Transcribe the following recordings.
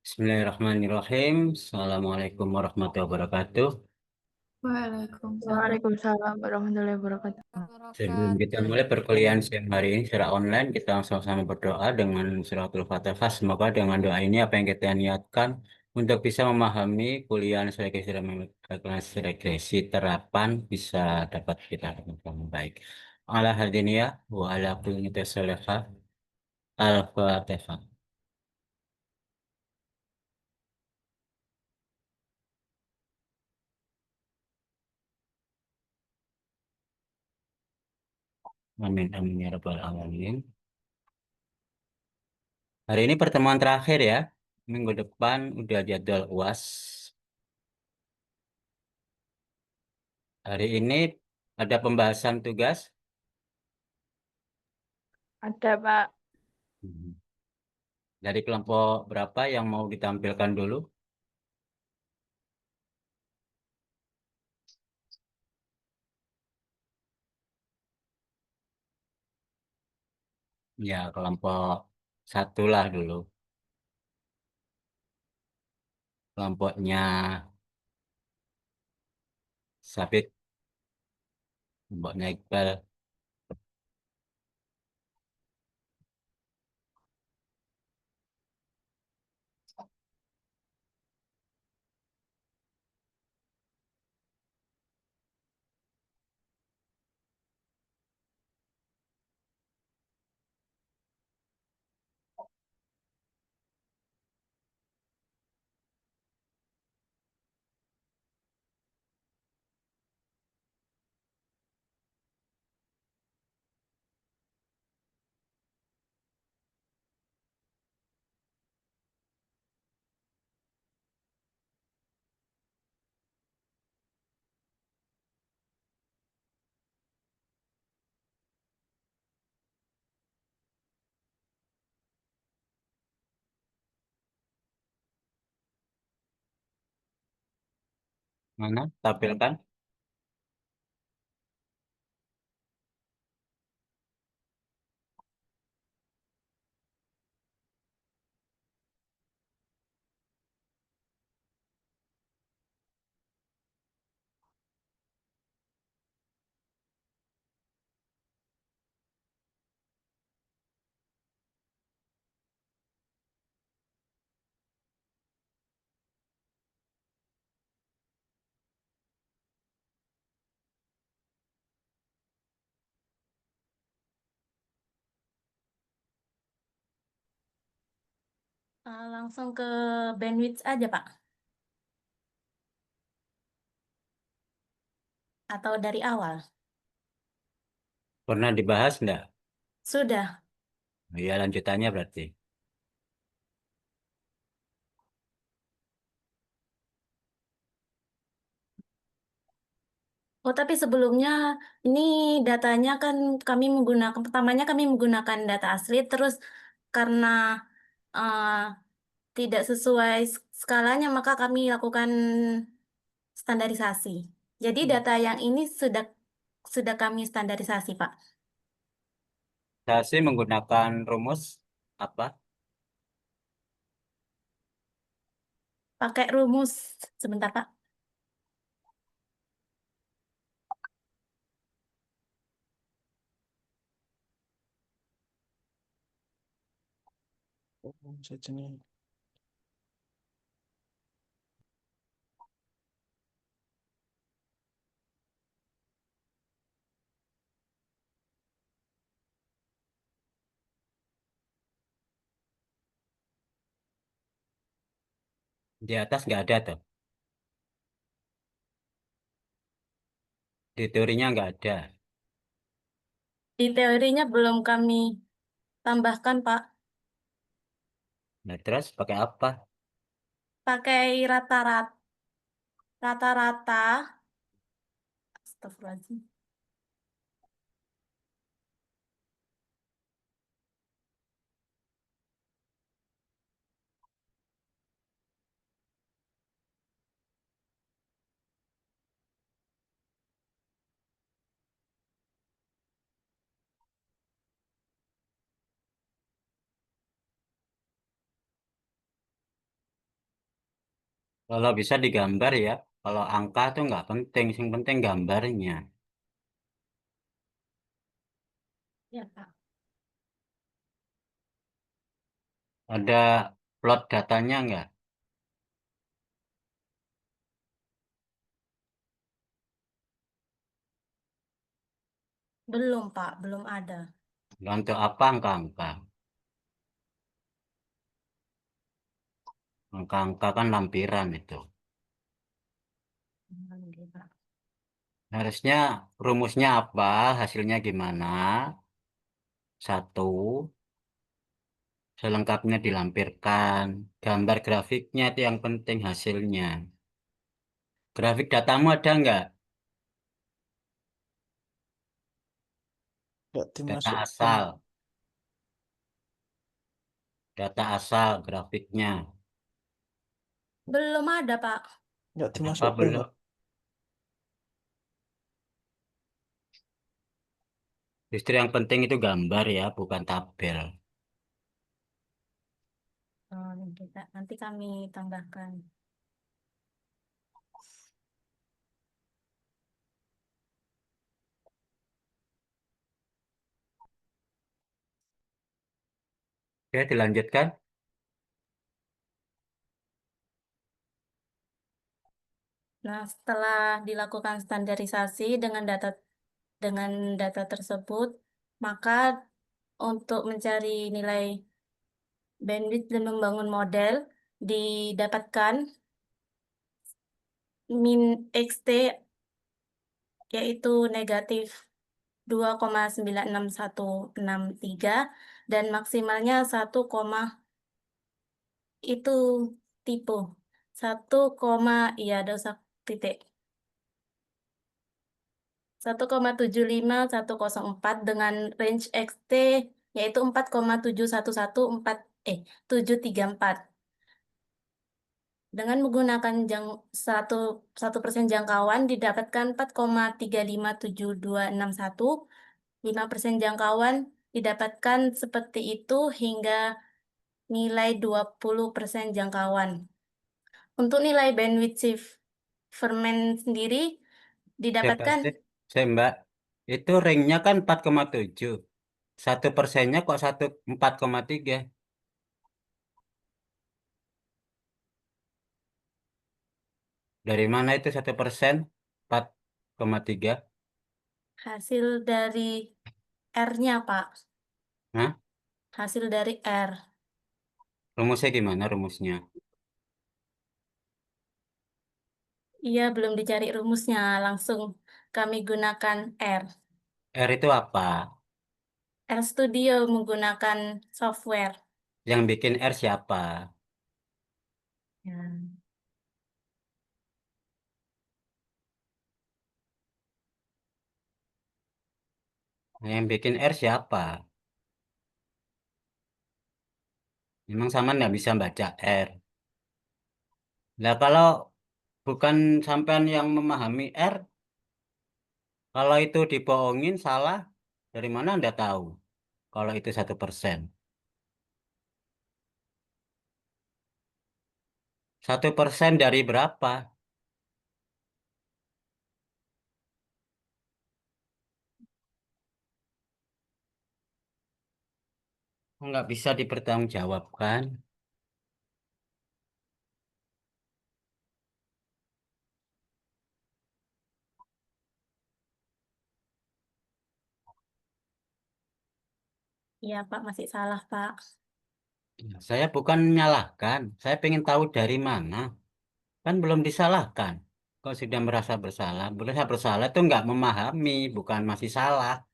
Bismillahirrahmanirrahim. Assalamualaikum warahmatullahi wabarakatuh. Waalaikumsalam Waalaikumsalam warahmatullahi wabarakatuh. Sebelum kita wabarakatuh. mulai perkuliahan siang hari ini secara online, kita sama-sama berdoa dengan suratul Fatihah. Semoga dengan doa ini apa yang kita niatkan untuk bisa memahami kuliah regresi terapan bisa dapat kita lakukan dengan baik. Ala hadiniya wa ala kulli solehah. Al-Fatihah. Amin amin ya rabbal alamin. Hari ini pertemuan terakhir ya. Minggu depan udah jadwal UAS. Hari ini ada pembahasan tugas. Ada Pak. Hmm. Dari kelompok berapa yang mau ditampilkan dulu? Ya, kelompok satu lah dulu. Kelompoknya Sabit, kelompoknya Iqbal. Mana? Tampilkan. Langsung ke bandwidth aja, Pak. Atau dari awal? Pernah dibahas enggak? Sudah. Ya, lanjutannya berarti. Oh, tapi sebelumnya ini datanya kan kami menggunakan, pertamanya kami menggunakan data asli, terus karena eh, tidak sesuai skalanya, maka kami lakukan standarisasi. Jadi data yang ini sudah kami standarisasi, Pak. Saya sih menggunakan rumus apa? Pakai rumus, sebentar, Pak. Oh, jajannya. Di atas nggak ada tuh. Di teorinya nggak ada. Di teorinya belum kami tambahkan, Pak. Nah, terus pakai apa? Pakai rata-rata. Astagfirullahaladzim. Kalau bisa digambar ya. Kalau angka tuh nggak penting, yang penting gambarnya. Ya, Pak. Ada plot datanya nggak? Belum, Pak. Belum ada. Untuk apa angka-angka? Angka-angka kan lampiran itu. Oke, Pak. Harusnya rumusnya apa, hasilnya gimana? Satu, selengkapnya dilampirkan. Gambar grafiknya itu yang penting hasilnya. Grafik datamu ada nggak? Nggak Data dimasukkan. asal. Data asal grafiknya. Belum ada, Pak. Nggak Kenapa dimasukkan, belum? Pak. Justru yang penting itu gambar ya, bukan tabel. Oh, nanti kami tambahkan. Oke, dilanjutkan. Nah, setelah dilakukan standarisasi dengan data tersebut, maka untuk mencari nilai bandwidth dan membangun model didapatkan min XT yaitu negatif 2,96163 dan maksimalnya 1, itu tipe 1, iya ada usah titik 1,75104 dengan range XT yaitu 4,71144. Dengan menggunakan 1% jangkauan didapatkan 4,357261. 5% jangkauan didapatkan seperti itu hingga nilai 20% jangkauan. Untuk nilai bandwidth shift ferment sendiri Siapa didapatkan sih? Saya Mbak, itu ringnya kan 4,7. 1%-nya kok 4,3. Dari mana itu 1%? 4,3. hasil dari R-nya, Pak. Hah? Hasil dari R. Rumusnya gimana rumusnya? Iya, belum dicari rumusnya, langsung kami gunakan R. R itu apa? R Studio menggunakan software. Yang bikin R siapa? Ya. Yang bikin R siapa? Memang sama nggak bisa baca R. Nah, kalau bukan sampean yang memahami R, kalau itu dibohongin salah, dari mana Anda tahu? Kalau itu 1%. 1% dari berapa? Nggak bisa dipertanggungjawabkan. Iya, Pak, masih salah, Pak. Saya bukan menyalahkan. Saya pengen tahu dari mana. Kan belum disalahkan. Kok sudah merasa bersalah? Merasa bersalah itu nggak memahami, bukan masih salah.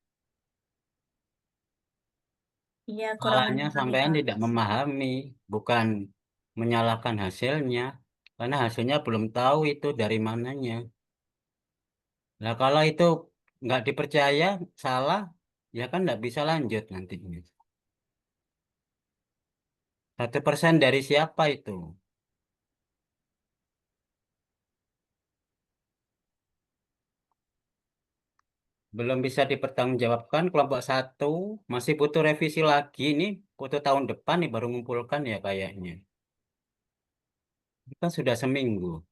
Iya, kurang Salahnya memahami, sampean Pak. tidak memahami, bukan menyalahkan hasilnya. Karena hasilnya belum tahu itu dari mananya. Nah, kalau itu nggak dipercaya, salah, ya kan nggak bisa lanjut nantinya. 1% dari siapa itu? Belum bisa dipertanggungjawabkan kelompok satu, masih butuh revisi lagi nih, butuh tahun depan nih baru ngumpulkan ya kayaknya. Kan sudah seminggu.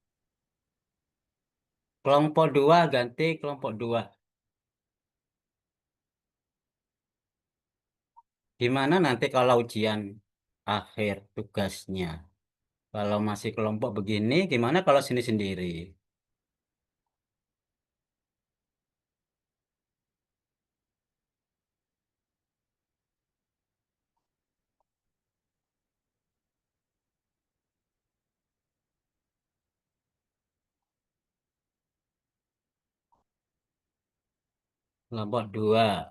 Kelompok 2 ganti kelompok 2. Gimana nanti kalau ujian akhir tugasnya? Kalau masih kelompok begini, gimana kalau sini sendiri? Kelompok 2.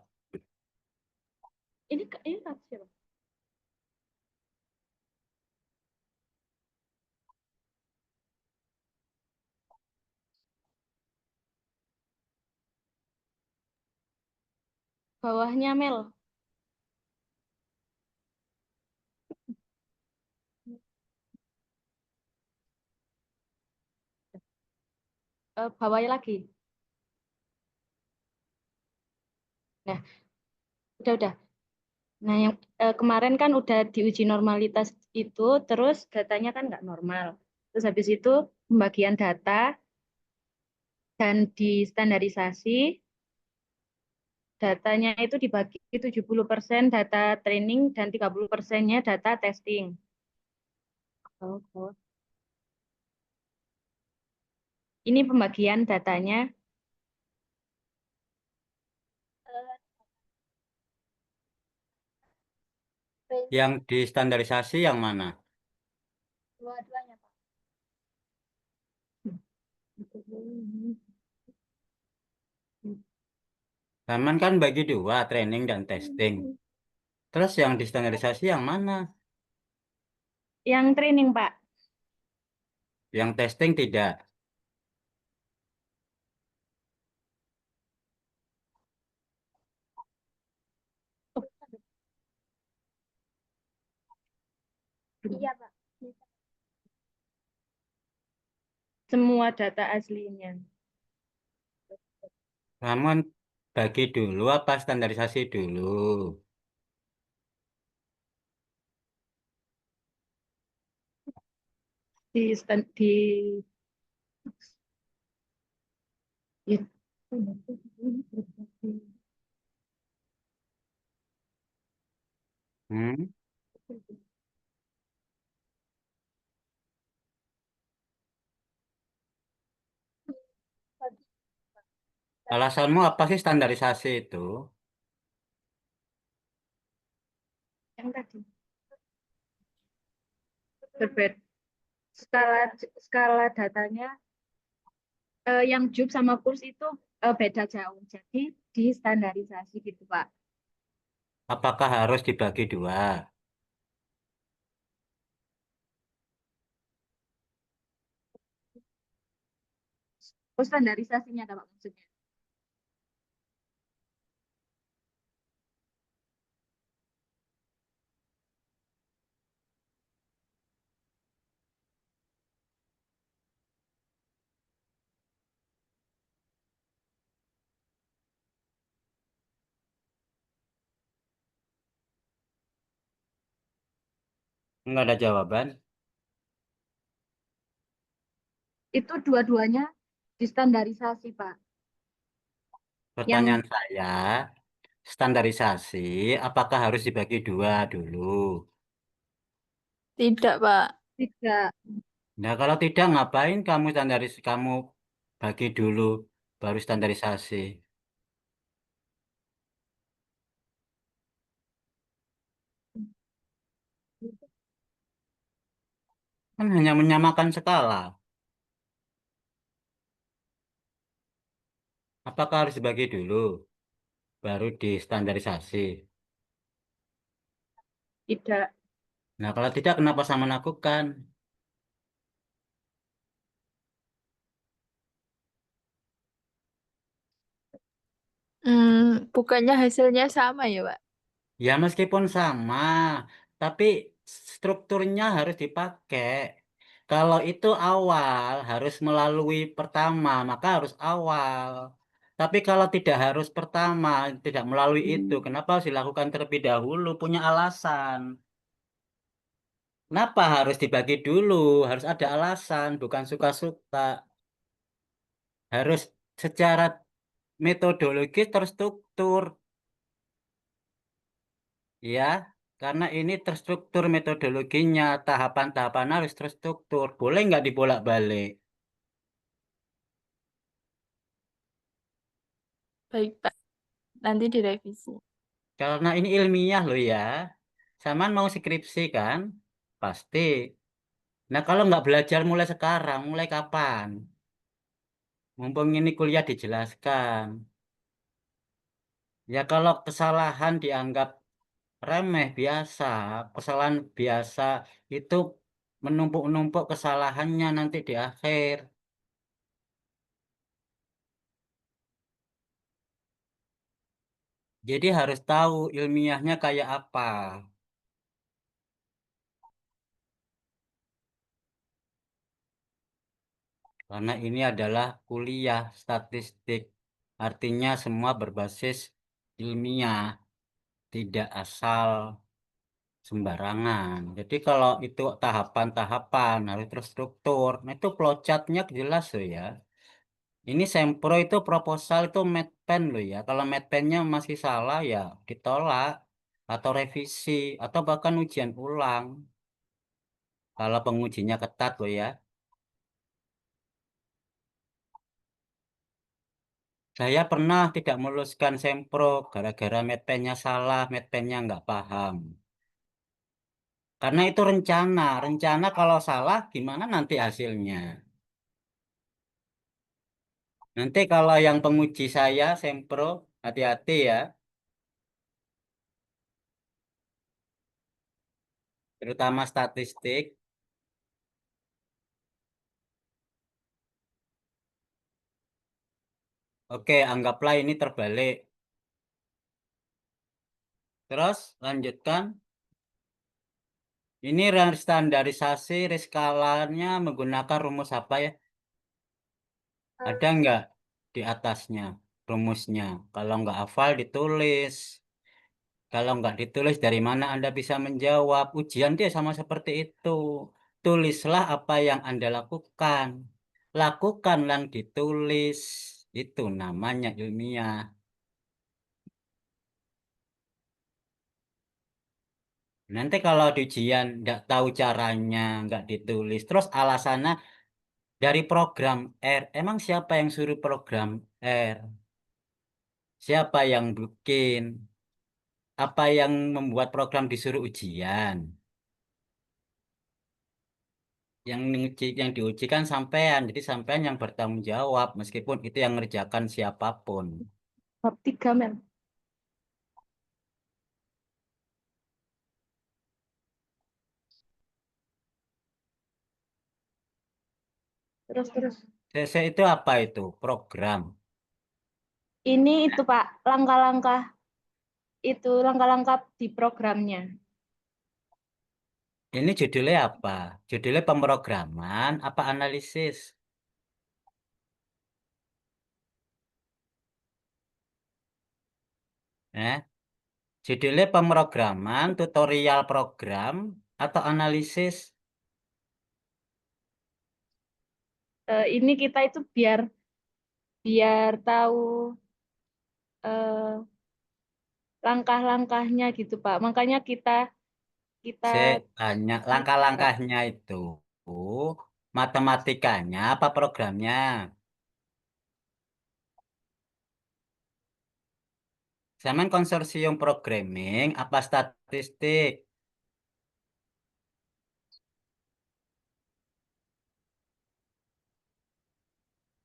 Ini tafsir. Bawahnya Mel. Bawahnya lagi. Nah, udah. Nah, yang kemarin kan udah diuji normalitas itu, terus datanya kan nggak normal. Terus habis itu pembagian data dan distandarisasi, datanya itu dibagi 70% data training dan 30%-nya data testing. Oh. Ini pembagian datanya. Yang distandarisasi yang mana? Dua-duanya, Pak. Taman kan bagi 2, training dan testing. Terus yang distandarisasi yang mana? Yang training, Pak. Yang testing tidak. Iya, Pak. Semua data aslinya. Kamu bagi dulu apa standarisasi dulu? Di Hmm? Alasanmu apa sih standarisasi itu? yang tadi berbeda skala skala datanya, yang JUP sama kurs itu beda jauh. Jadi distandarisasi gitu, Pak. Apakah harus dibagi 2? Oh, standarisasinya ada, Pak, maksudnya. Enggak ada jawaban. Itu dua-duanya distandarisasi, Pak. Yang Pertanyaan saya, standarisasi apakah harus dibagi 2 dulu? Tidak, Pak. tidak Nah, kalau tidak ngapain kamu bagi dulu baru standarisasi? Kan hanya menyamakan skala. Apakah harus dibagi dulu baru distandarisasi? tidak Nah, kalau tidak kenapa sama lakukan? Bukannya hasilnya sama ya, Pak? Ya meskipun sama, tapi strukturnya harus dipakai. Kalau itu awal harus melalui pertama, maka harus awal. Tapi kalau tidak harus pertama, tidak melalui itu, kenapa harus dilakukan terlebih dahulu? Punya alasan. Kenapa harus dibagi dulu? Harus ada alasan, bukan suka-suka. Harus secara metodologis terstruktur. Ya, karena ini terstruktur metodologinya, tahapan-tahapan harus terstruktur. Boleh nggak dibolak-balik? Baik, Pak. Nanti direvisi. Karena ini ilmiah loh ya. Samaan mau skripsi kan? Pasti. Nah, kalau nggak belajar mulai sekarang, mulai kapan? Mumpung ini kuliah dijelaskan. Ya kalau kesalahan dianggap remeh biasa, kesalahan biasa itu menumpuk-numpuk kesalahannya nanti di akhir. Jadi harus tahu ilmiahnya kayak apa. Karena ini adalah kuliah statistik. Artinya semua berbasis ilmiah, tidak asal sembarangan. Jadi kalau itu tahapan-tahapan harus terstruktur. Nah, itu flowchart-nya jelas loh ya. Ini Sempro itu proposal itu medpen loh ya. Kalau medpennya masih salah ya ditolak atau revisi atau bahkan ujian ulang. Kalau pengujinya ketat loh ya. Saya pernah tidak meluluskan Sempro gara-gara medpennya salah, medpennya nggak paham. Karena itu rencana. Rencana kalau salah gimana nanti hasilnya? Nanti kalau yang penguji saya, Sempro, hati-hati ya. Terutama statistik. Oke, anggaplah ini terbalik. Terus lanjutkan. Ini standarisasi reskalanya menggunakan rumus apa ya? Ada nggak di atasnya rumusnya? Kalau nggak hafal ditulis. Kalau nggak ditulis dari mana Anda bisa menjawab? Ujian dia sama seperti itu. Tulislah apa yang Anda lakukan. Lakukan yang ditulis. Itu namanya ilmiah. Nanti kalau di ujian nggak tahu caranya, nggak ditulis. Terus alasannya dari program R. Emang siapa yang suruh program R? Siapa yang bikin? Apa yang membuat program disuruh ujian? Yang diujikan sampean, jadi sampean yang bertanggung jawab meskipun itu yang ngerjakan siapapun. Bab 3, Mel. Terus. CC itu apa itu? Program. Ini itu Pak, langkah-langkah di programnya. Ini judulnya apa? Judulnya pemrograman apa analisis? Eh, Judulnya pemrograman, tutorial program atau analisis? Ini kita itu biar biar tahu eh, langkah-langkahnya gitu Pak. Makanya kita kita Saya tanya langkah-langkahnya itu matematikanya apa programnya? Zaman konsorsium programming apa statistik?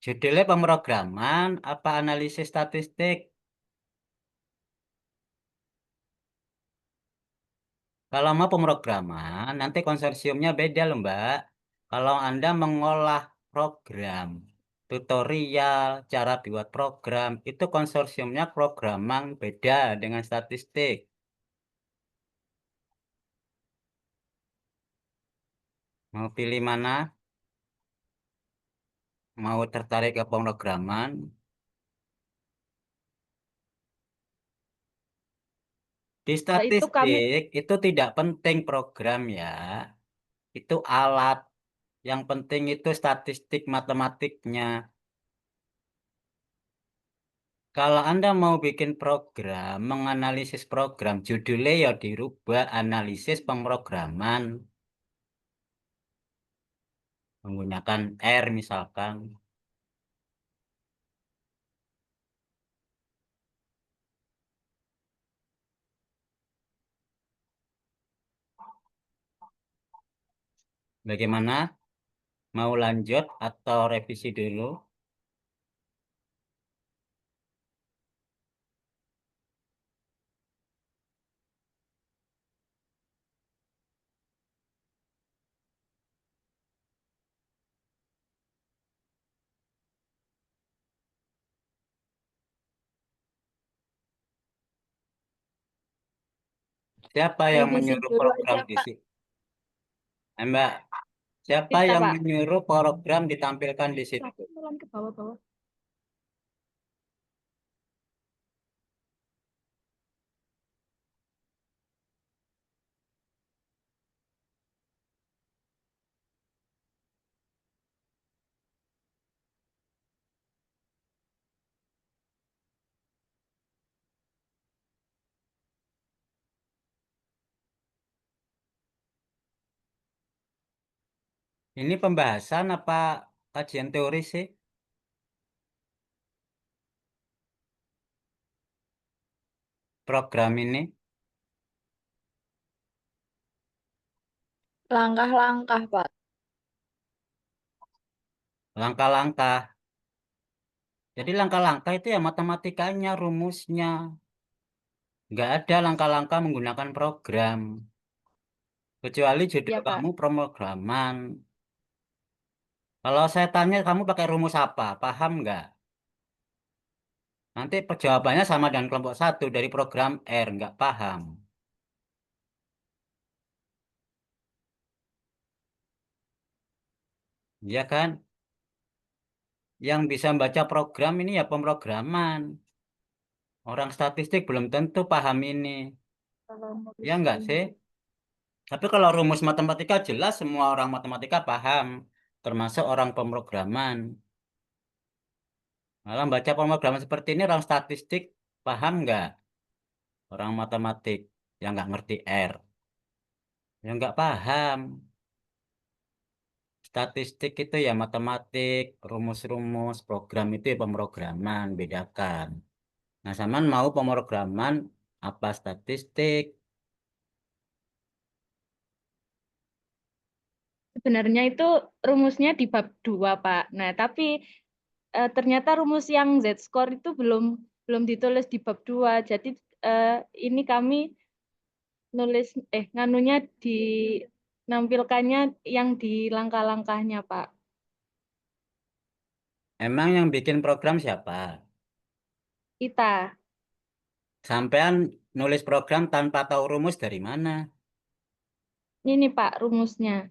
Judulnya pemrograman apa analisis statistik? Kalau mau pemrograman, nanti konsorsiumnya beda loh, Mbak. Kalau Anda mengolah program, tutorial, cara buat program, itu konsorsiumnya programan beda dengan statistik. Mau pilih mana? Mau tertarik ke pemrograman? Di itu kami statistik itu tidak penting program ya. Itu alat. Yang penting itu statistik matematiknya. Kalau Anda mau bikin program, menganalisis program, judulnya ya dirubah analisis pemrograman. Menggunakan R misalkan. Bagaimana? Mau lanjut atau revisi dulu? Siapa yang Revisi menyuruh dulu program aja, di Pak. sini? Mbak, siapa Kita, yang Pak. menyuruh program ditampilkan di situ? Lagi pelan ke bawah-bawah. Ini pembahasan apa kajian teori sih? Program ini, Langkah-langkah, Pak. langkah-langkah. Jadi langkah-langkah itu ya matematikanya, rumusnya. Nggak ada langkah-langkah menggunakan program. Kecuali judul Ya, Pak. kamu pemrograman. Kalau saya tanya kamu pakai rumus apa? Paham nggak? Nanti jawabannya sama dengan kelompok satu dari program R. Nggak paham. Ya kan? Yang bisa membaca program ini ya pemrograman. Orang statistik belum tentu paham ini. Kalau Ya nulis enggak sih? ini. Tapi kalau rumus matematika jelas semua orang matematika paham. Termasuk orang pemrograman. Malah baca pemrograman seperti ini orang statistik paham nggak? Orang matematik yang nggak ngerti R. Yang nggak paham. Statistik itu ya matematik, rumus-rumus, program itu ya pemrograman, bedakan. Nah, Saman mau pemrograman apa statistik? Sebenarnya itu rumusnya di bab 2, Pak. Nah, tapi ternyata rumus yang Z-score itu belum ditulis di bab 2. Jadi eh, ini kami nulis nganunya dinampilkannya yang di langkah-langkahnya, Pak. Emang yang bikin program siapa? Kita. Sampean nulis program tanpa tahu rumus dari mana? Ini Pak rumusnya.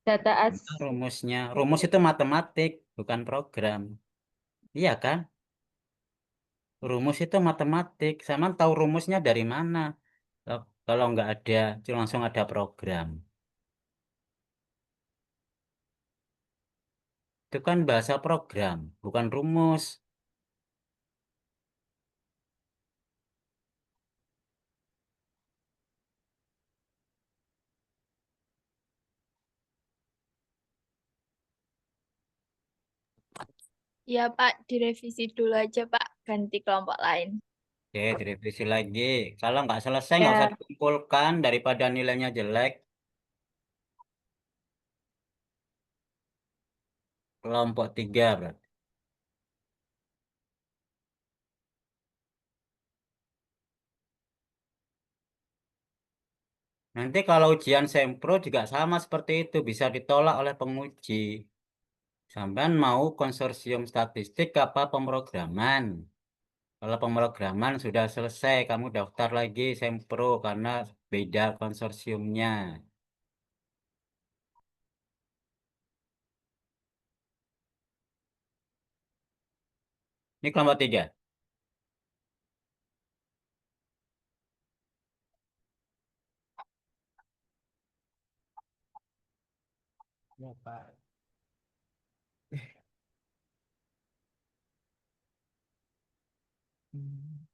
Data as Apa rumusnya, rumus itu matematik, bukan program. Iya kan? Rumus itu matematik. Saman tahu rumusnya dari mana? Kalau nggak ada, cuma langsung ada program. Itu kan bahasa program, bukan rumus. Ya, Pak. Direvisi dulu aja, Pak. Ganti kelompok lain. Oke, direvisi lagi. Kalau nggak selesai, nggak usah ya dikumpulkan daripada nilainya jelek. Kelompok 3 berarti. Nanti kalau ujian sempro juga sama seperti itu, bisa ditolak oleh penguji. Sampean mau konsorsium statistik apa pemrograman? Kalau pemrograman sudah selesai, kamu daftar lagi sempro karena beda konsorsiumnya. Ini kelompok 3. Ya, Pak.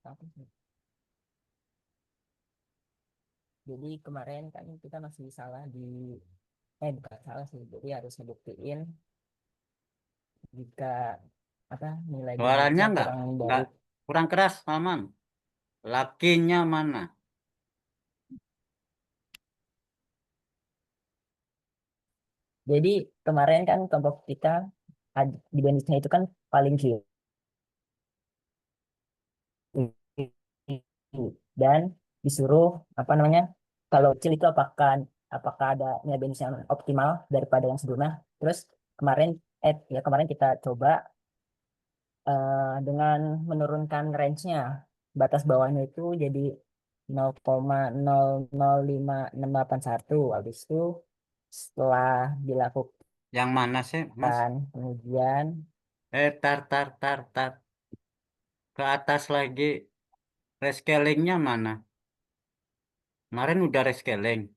Apa sih? Jadi kemarin kan kita masih salah bukan salah sih. Jadi harus ngebuktiin jika apa nilai Suaranya bandwidthnya nggak kurang nggak dari. kurang keras, Aman. Lakinya mana? Jadi kemarin kan kelompok kita di bandwidthnya itu kan paling kiri dan disuruh apa namanya kalau kecil itu apakah ada nilai bandwidth yang optimal daripada yang sebelumnya. Terus kemarin kemarin kita coba dengan menurunkan range-nya. Batas bawahnya itu jadi 0,005681. Habis itu setelah dilakukan Yang mana sih, Mas? pengujian, Tar, tar, tar, tar. Ke atas lagi. Rescalingnya mana? Kemarin udah rescaling.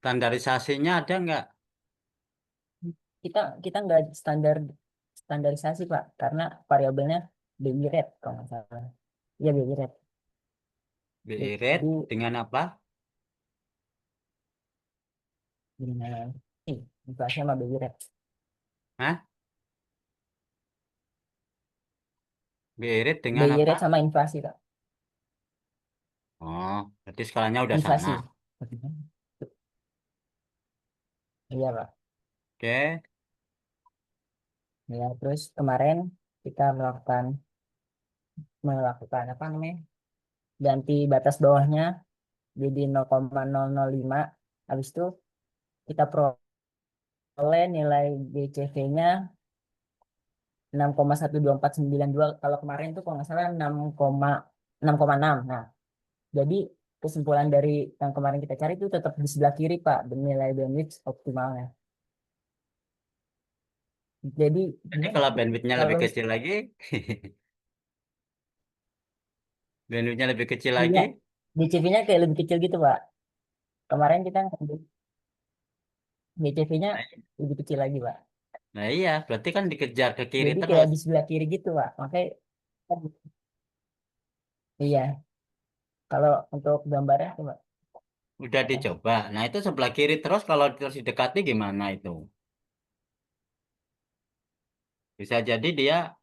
Standarisasinya ada nggak? kita kita nggak standarisasi Pak karena variabelnya BI rate kalau nggak salah. Iya BI rate. BI Jadi rate dengan apa? dengan inflasi sama BI rate. Hah? BI rate dengan BI apa? rate sama inflasi Pak. Oh, berarti skalanya udah sama. Inflasi. Iya Pak. Oke. Ya, terus kemarin kita melakukan apa namanya? Ganti batas bawahnya jadi 0,005. Habis itu kita peroleh nilai GCV-nya 6,12492. Kalau kemarin tuh kalau nggak salah 6,6. Nah, jadi kesimpulan dari yang kemarin kita cari itu tetap di sebelah kiri Pak, nilai bandwidth optimalnya. Jadi Jadi gimana? kalau bandwidthnya lebih Kalau kecil lagi, bandwidthnya lebih kecil iya, lagi. GCV-nya kayak lebih kecil gitu Pak. Kemarin kita GCV-nya lebih kecil lagi Pak. Nah iya, berarti kan dikejar ke kiri Jadi kayak terus. di sebelah kiri gitu Pak. Makanya iya, kalau untuk gambarnya coba. Udah dicoba. Nah itu sebelah kiri terus kalau terus didekati gimana itu? Bisa jadi dia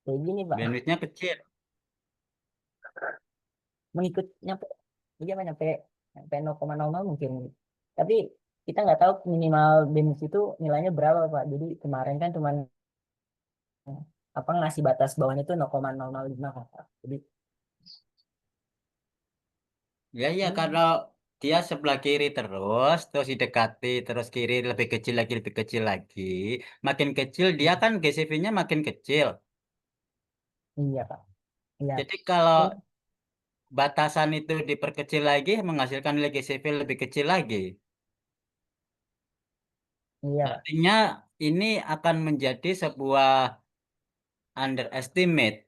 Kayak gini Pak. bandwidthnya kecil. Mengikut nyampe iya Pak, nyampe 0,00 mungkin. Tapi kita nggak tahu minimal bandwidth itu nilainya berapa Pak. Jadi kemarin kan cuma apa ngasih batas bawahnya itu 0,005 kan Pak. Jadi Ya iya, kalau dia sebelah kiri terus didekati, terus kiri lebih kecil lagi. Makin kecil dia kan GCV-nya makin kecil. iya Pak. Iya. Jadi kalau Terus, batasan itu diperkecil lagi, menghasilkan nilai GCV lebih kecil lagi. iya Pak. Artinya ini akan menjadi sebuah underestimate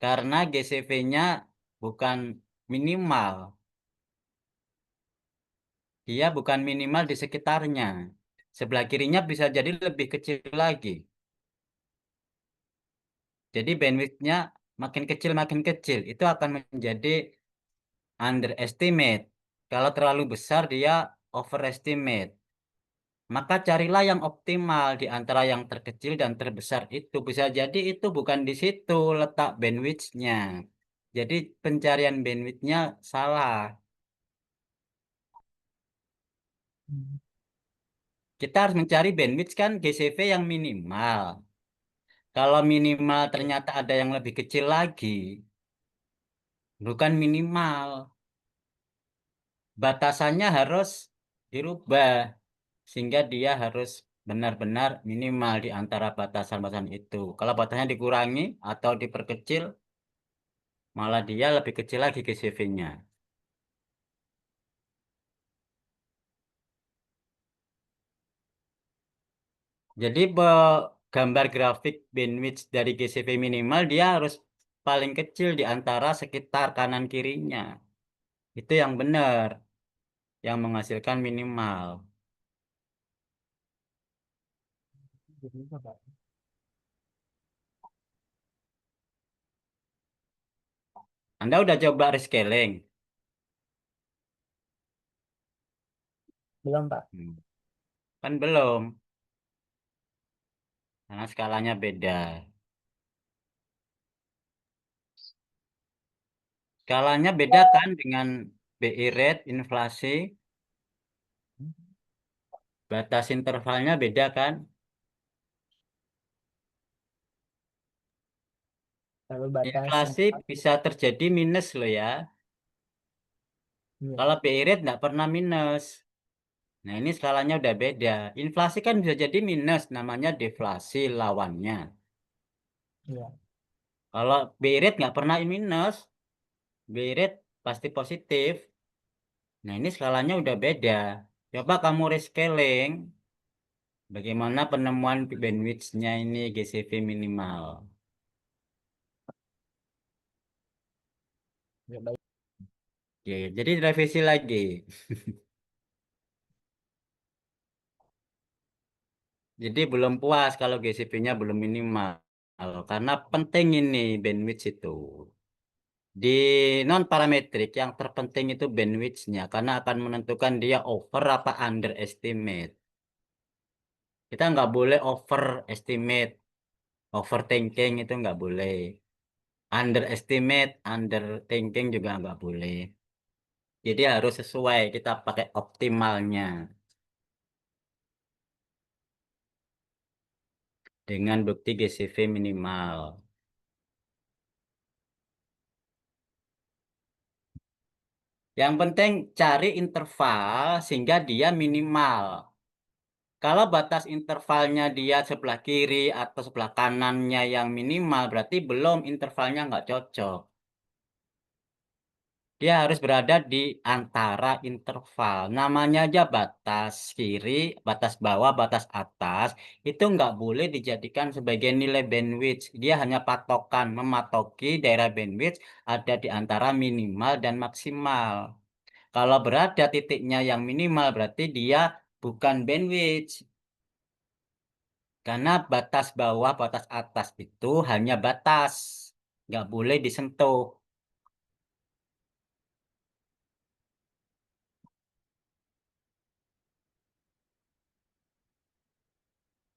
karena GCV-nya bukan minimal. Dia bukan minimal di sekitarnya. Sebelah kirinya bisa jadi lebih kecil lagi. Jadi bandwidth-nya makin kecil. Itu akan menjadi underestimate. Kalau terlalu besar dia overestimate. Maka carilah yang optimal di antara yang terkecil dan terbesar itu. Bisa jadi itu bukan di situ letak bandwidth-nya. Jadi pencarian bandwidth-nya salah. Kita harus mencari bandwidth kan GCV yang minimal. Kalau minimal ternyata ada yang lebih kecil lagi, bukan minimal. Batasannya harus dirubah sehingga dia harus benar-benar minimal di antara batasan-batasan itu. Kalau batasnya dikurangi atau diperkecil, malah dia lebih kecil lagi GCV-nya. Jadi gambar grafik bandwidth dari GCV minimal dia harus paling kecil di antara sekitar kanan kirinya. Itu yang benar, yang menghasilkan minimal. Gitu juga, Pak. Anda udah coba rescaling? Belum, Pak. Kan belum, karena skalanya beda. Skalanya beda kan dengan BI rate, inflasi, batas intervalnya beda kan? Kalau batas Inflasi interval, bisa terjadi minus loh ya. iya, Kalau BI rate nggak pernah minus. Nah ini skalanya udah beda. Inflasi kan bisa jadi minus, namanya deflasi lawannya. iya. Kalau BI rate nggak pernah minus, BI rate pasti positif. Nah ini skalanya udah beda. Coba kamu rescaling, bagaimana penemuan bandwidth-nya ini GCV minimal. Ya, baik. Oke, jadi revisi lagi. Jadi belum puas kalau GCV-nya belum minimal. Karena penting ini bandwidth itu. Di non parametrik yang terpenting itu bandwidth-nya karena akan menentukan dia over apa underestimate. Kita nggak boleh overestimate, overthinking itu nggak boleh. Underestimate, underthinking juga nggak boleh. Jadi harus sesuai kita pakai optimalnya dengan bukti GCV minimal. Yang penting cari interval sehingga dia minimal. Kalau batas intervalnya dia sebelah kiri atau sebelah kanannya yang minimal, berarti belum intervalnya nggak cocok. Dia harus berada di antara interval. Namanya aja batas kiri, batas bawah, batas atas. Itu nggak boleh dijadikan sebagai nilai bandwidth. Dia hanya patokan, mematoki daerah bandwidth ada di antara minimal dan maksimal. Kalau berada titiknya yang minimal, berarti dia bukan bandwidth. Karena batas bawah, batas atas itu hanya batas. Nggak boleh disentuh.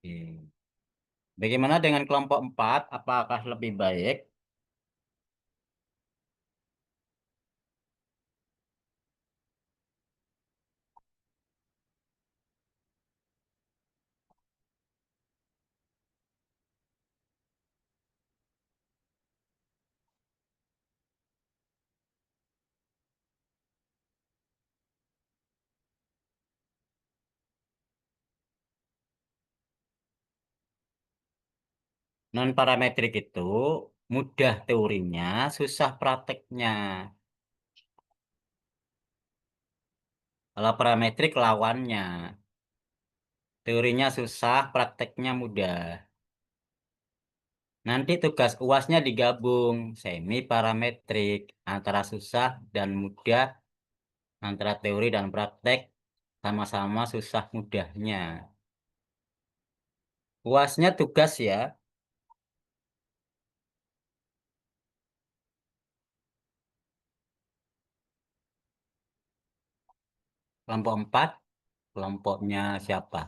Oke. Bagaimana dengan kelompok 4? Apakah lebih baik? Non-parametrik itu mudah teorinya, susah prakteknya. Kalau parametrik lawannya. Teorinya susah, prakteknya mudah. Nanti tugas UASnya digabung, semi parametrik, antara susah dan mudah, antara teori dan praktek, sama-sama susah mudahnya. UASnya tugas ya, kelompok 4, kelompoknya siapa?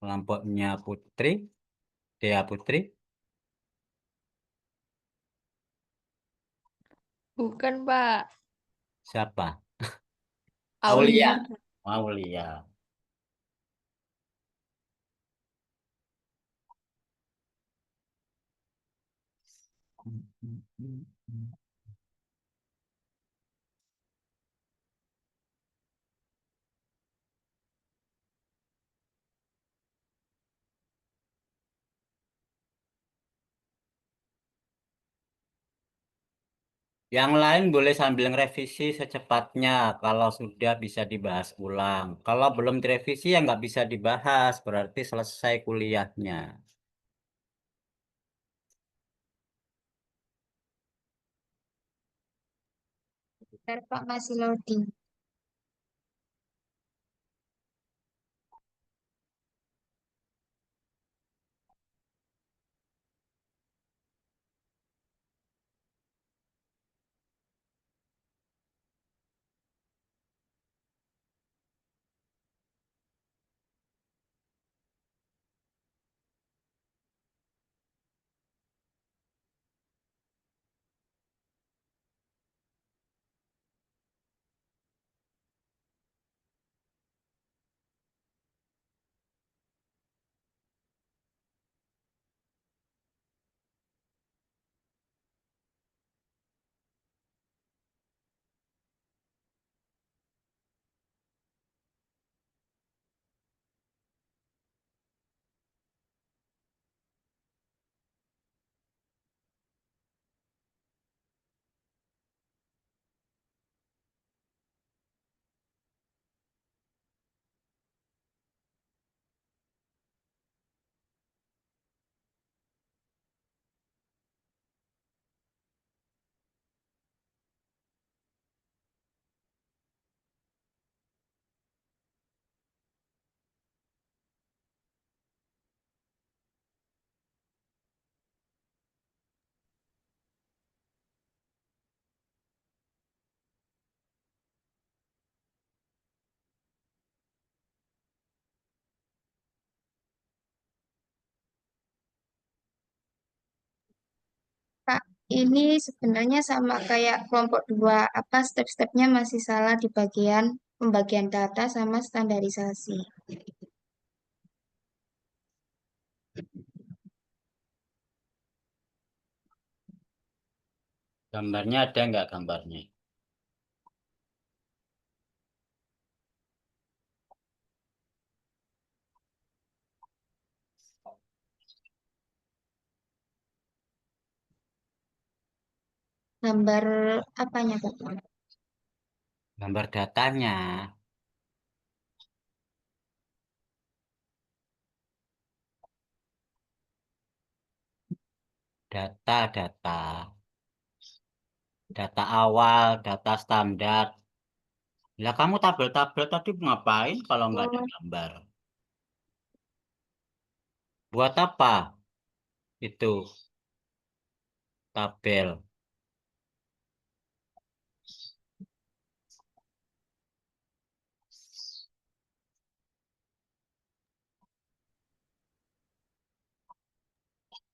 Kelompoknya Putri, Dea Putri, Bukan, Pak. siapa? Aulia. Aulia. Aulia. Yang lain boleh sambil ngerevisi secepatnya kalau sudah bisa dibahas ulang. Kalau belum direvisi ya nggak bisa dibahas, berarti selesai kuliahnya. Bentar, Pak, masih loading. Pak, ini sebenarnya sama kayak kelompok dua. Apa step-stepnya masih salah di bagian pembagian data sama standarisasi. Gambarnya ada nggak gambarnya? Gambar apanya, Pak? Gambar datanya. Data. Data awal, data standar. Lah kamu tabel-tabel tadi ngapain kalau nggak ada Oh, gambar? Buat apa itu tabel?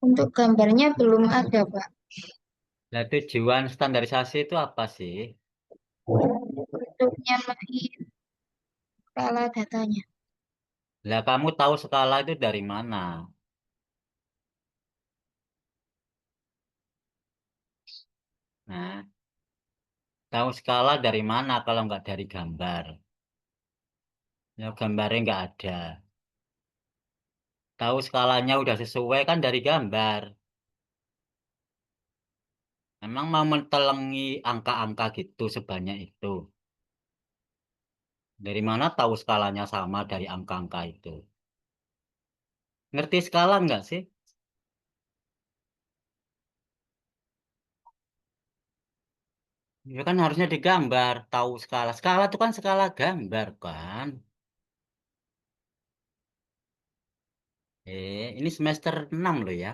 untuk gambarnya belum ada, Pak. Lah tujuan standarisasi itu apa sih? Untuk nyamain skala datanya. Lah kamu tahu skala itu dari mana? Nah, tahu skala dari mana kalau nggak dari gambar? Ya gambarnya nggak ada. Tahu skalanya udah sesuai kan dari gambar. Emang mau mentelengi angka-angka gitu sebanyak itu. Dari mana tahu skalanya sama dari angka-angka itu? Ngerti skala nggak sih? Ya kan harusnya digambar, tahu skala. Skala itu kan skala gambar kan. Ini semester 6 loh ya.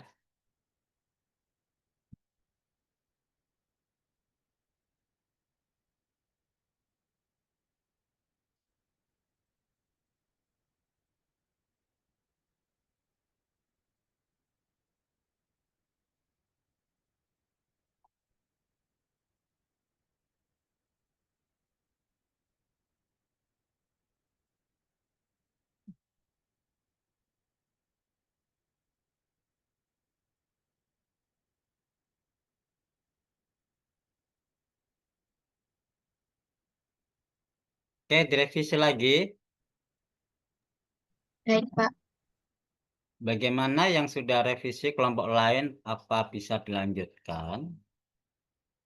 Oke, direvisi lagi. Baik, Pak. Bagaimana yang sudah revisi kelompok lain, apa bisa dilanjutkan?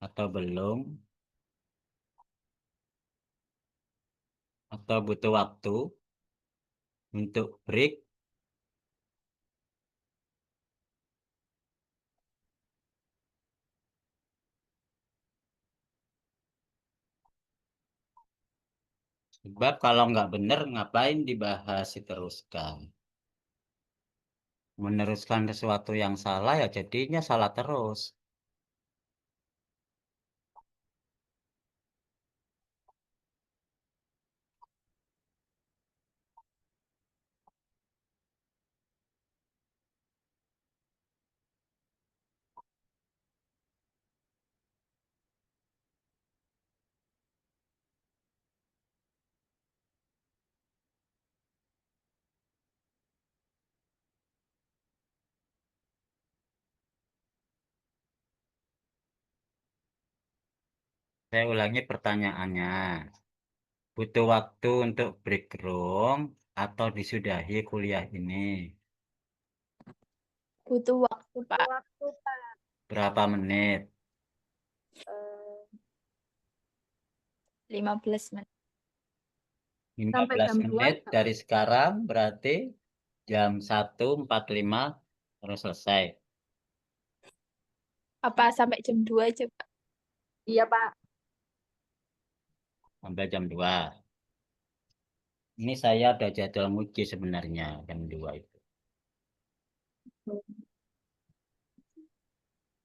atau belum, atau butuh waktu untuk break. Sebab kalau nggak benar, ngapain dibahas diteruskan. Meneruskan sesuatu yang salah ya jadinya salah terus. Saya ulangi pertanyaannya. Butuh waktu untuk break room atau disudahi kuliah ini? Butuh waktu, Pak. Waktu Pak. Berapa menit? 15 menit. Sampai 15 jam 2 menit dari sekarang berarti jam 1.45 harus selesai. Apa sampai jam 2 aja, Pak? Iya Pak. Sampai jam 2. Ini saya ada jadwal nguji sebenarnya jam 2 itu.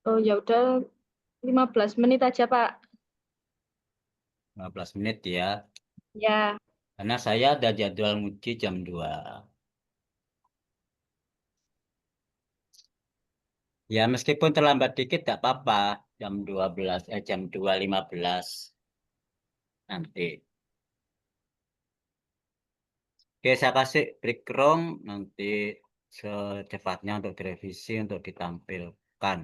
Oh ya udah 15 menit aja Pak. 15 menit ya. Ya. Karena saya ada jadwal nguji jam 2. Ya meskipun terlambat dikit tak apa. Jam 2.15 nanti. Oke, saya kasih break room nanti secepatnya untuk direvisi untuk ditampilkan.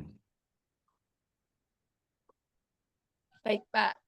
Baik, Pak.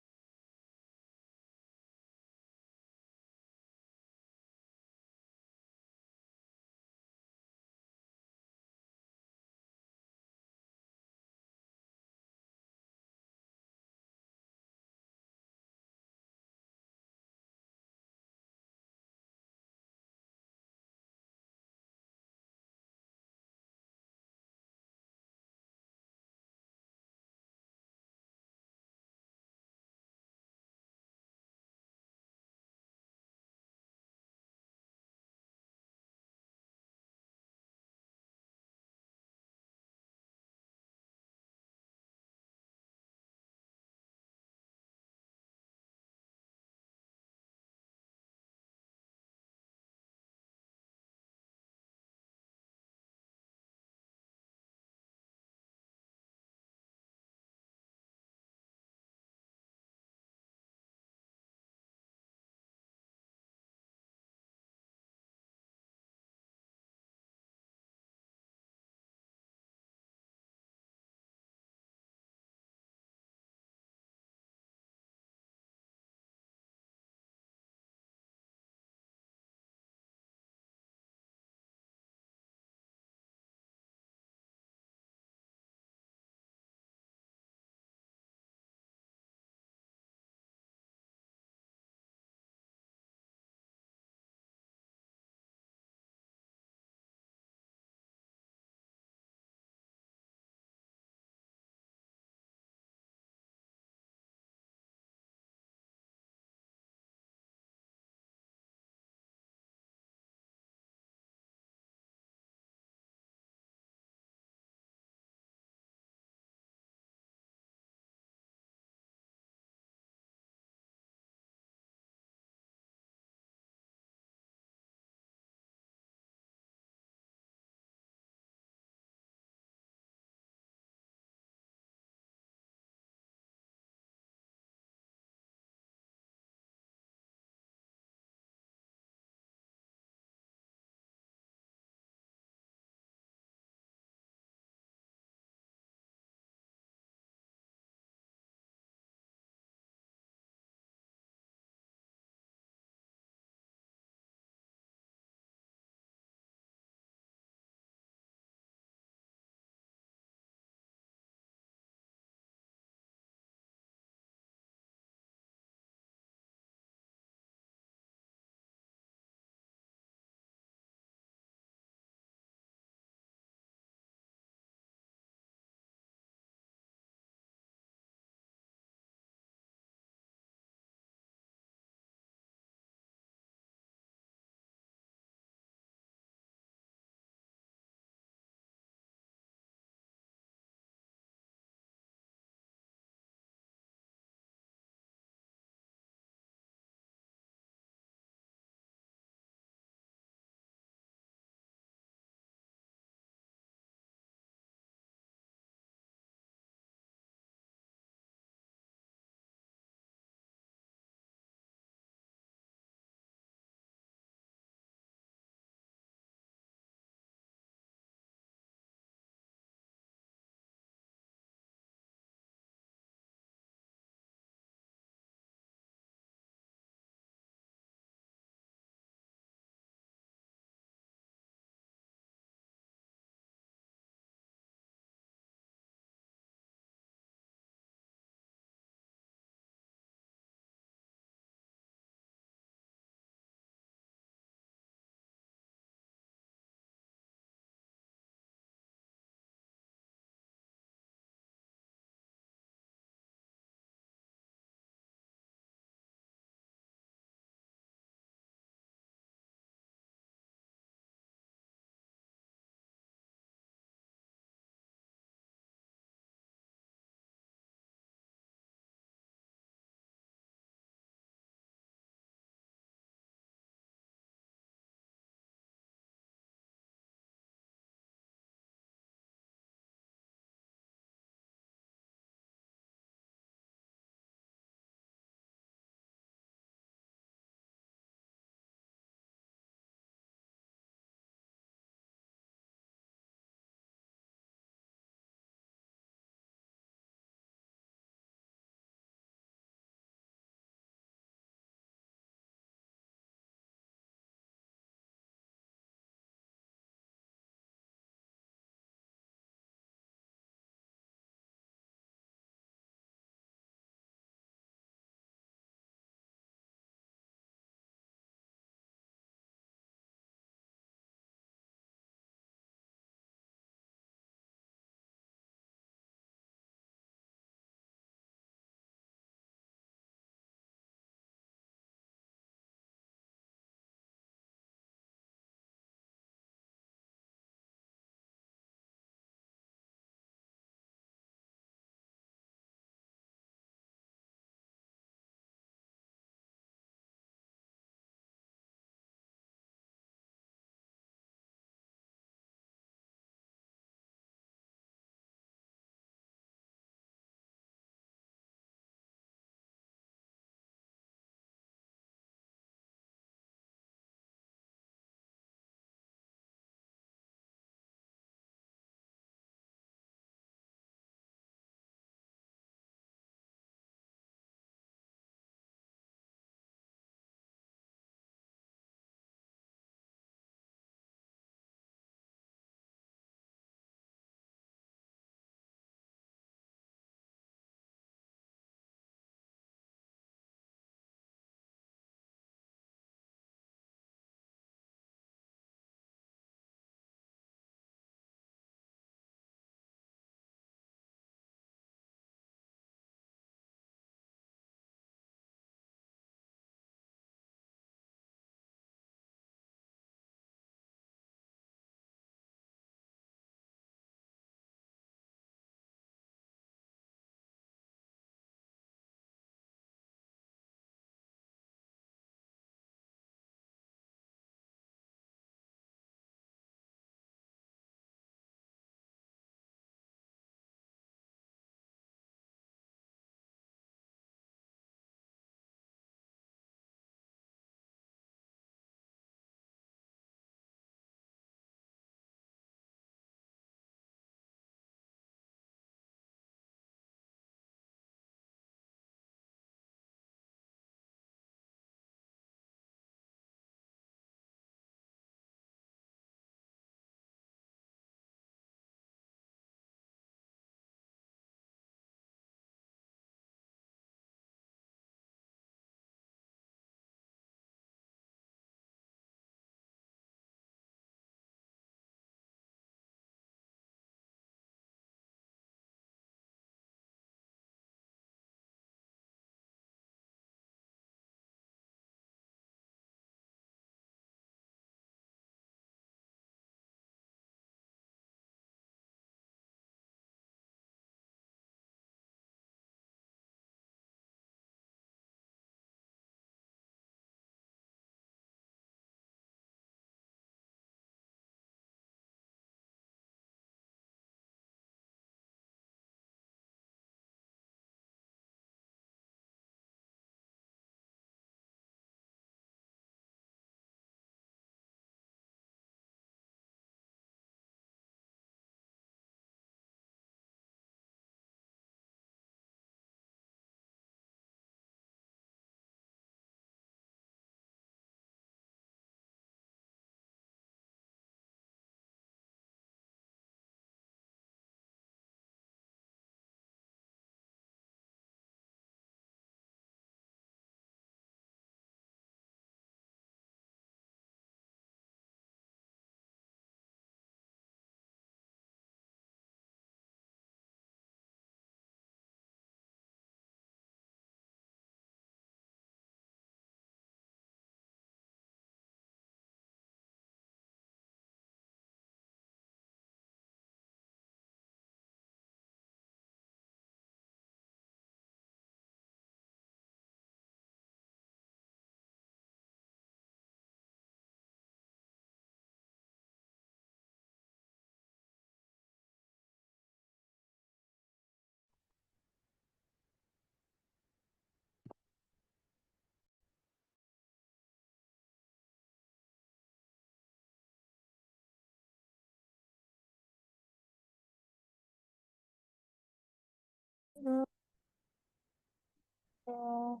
Oh,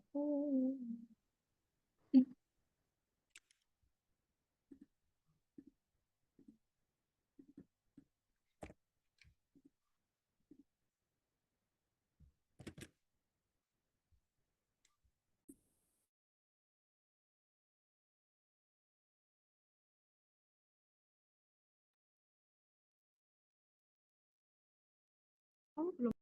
belum.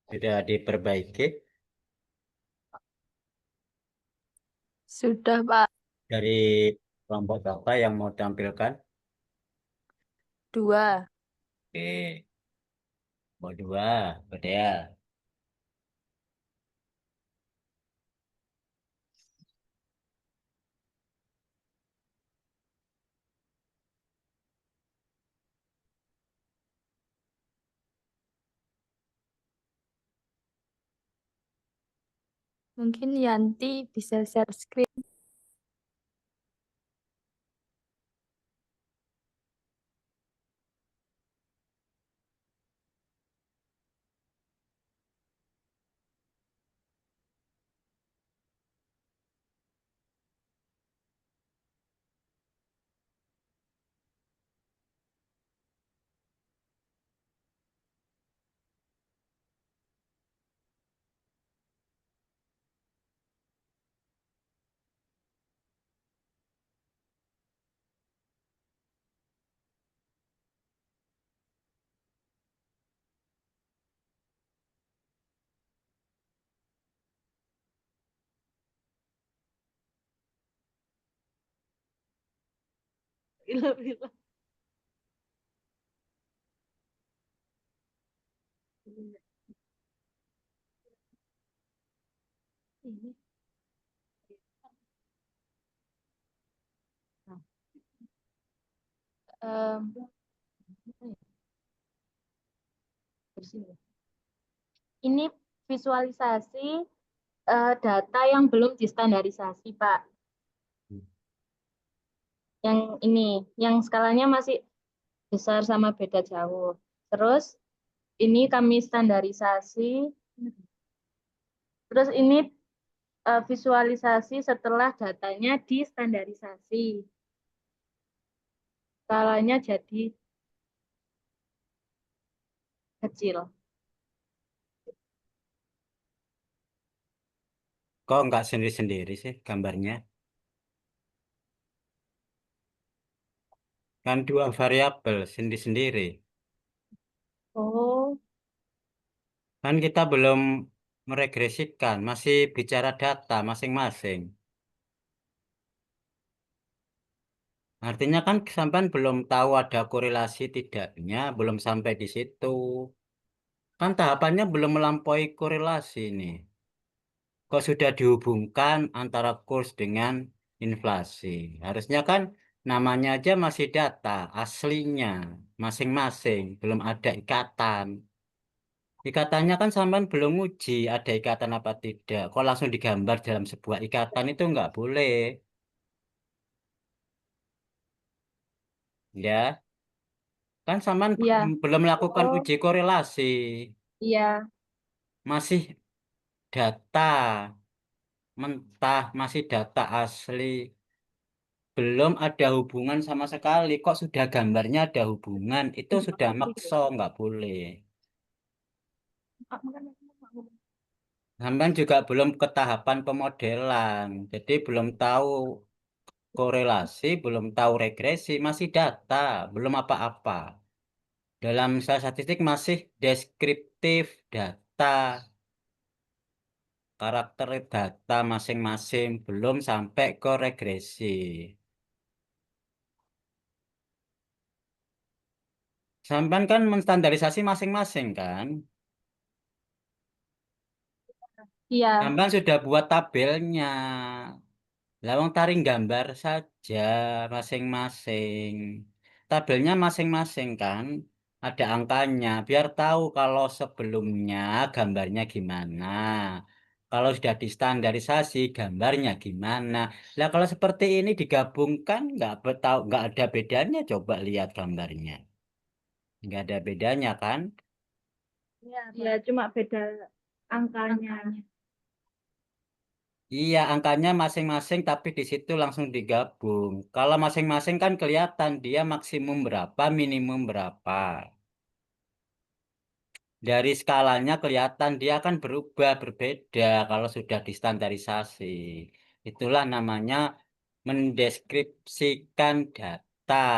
Sudah diperbaiki Sudah, Pak. dari kelompok Bapak yang mau tampilkan. 2. Oke, mau 2, Bedea. Mungkin Yanti bisa share screen. Em, Ini visualisasi data yang belum distandarisasi, Pak. Yang ini, yang skalanya masih besar sama beda jauh. Terus ini kami standarisasi. Terus ini visualisasi setelah datanya distandarisasi. Skalanya jadi kecil. Kok nggak sendiri-sendiri sih gambarnya? Kan 2 variabel sendiri-sendiri. Oh, Kan kita belum meregresikan, masih bicara data masing-masing. Artinya kan sampean belum tahu ada korelasi tidaknya, belum sampai di situ. Kan tahapannya belum melampaui korelasi nih. Kok sudah dihubungkan antara kurs dengan inflasi? Harusnya kan namanya aja masih data aslinya masing-masing, belum ada ikatan. Ikatannya kan sampean belum uji ada ikatan apa tidak. Kok langsung digambar dalam sebuah ikatan itu nggak boleh. Ya, kan sampean iya. belum melakukan Oh, uji korelasi. iya. Masih data mentah, masih data asli. Belum ada hubungan sama sekali. Kok sudah gambarnya ada hubungan? Itu sudah makso, nggak boleh. Sampean juga belum ke tahapan pemodelan. Jadi belum tahu korelasi, belum tahu regresi, masih data, belum apa-apa. Dalam statistik masih deskriptif data, karakter data masing-masing, belum sampai ke regresi. Sampean kan menstandarisasi masing-masing kan? Iya. Sampean sudah buat tabelnya. Lawang taring gambar saja masing-masing. Tabelnya masing-masing kan ada angkanya biar tahu kalau sebelumnya gambarnya gimana. Kalau sudah distandarisasi gambarnya gimana. Lah kalau seperti ini digabungkan nggak ada bedanya. Coba lihat gambarnya. Nggak ada bedanya kan? Iya, cuma beda angkanya. Iya, angkanya masing-masing tapi di situ langsung digabung. Kalau masing-masing kan kelihatan dia maksimum berapa, minimum berapa. Dari skalanya kelihatan dia akan berubah, berbeda kalau sudah distandarisasi. Itulah namanya mendeskripsikan data,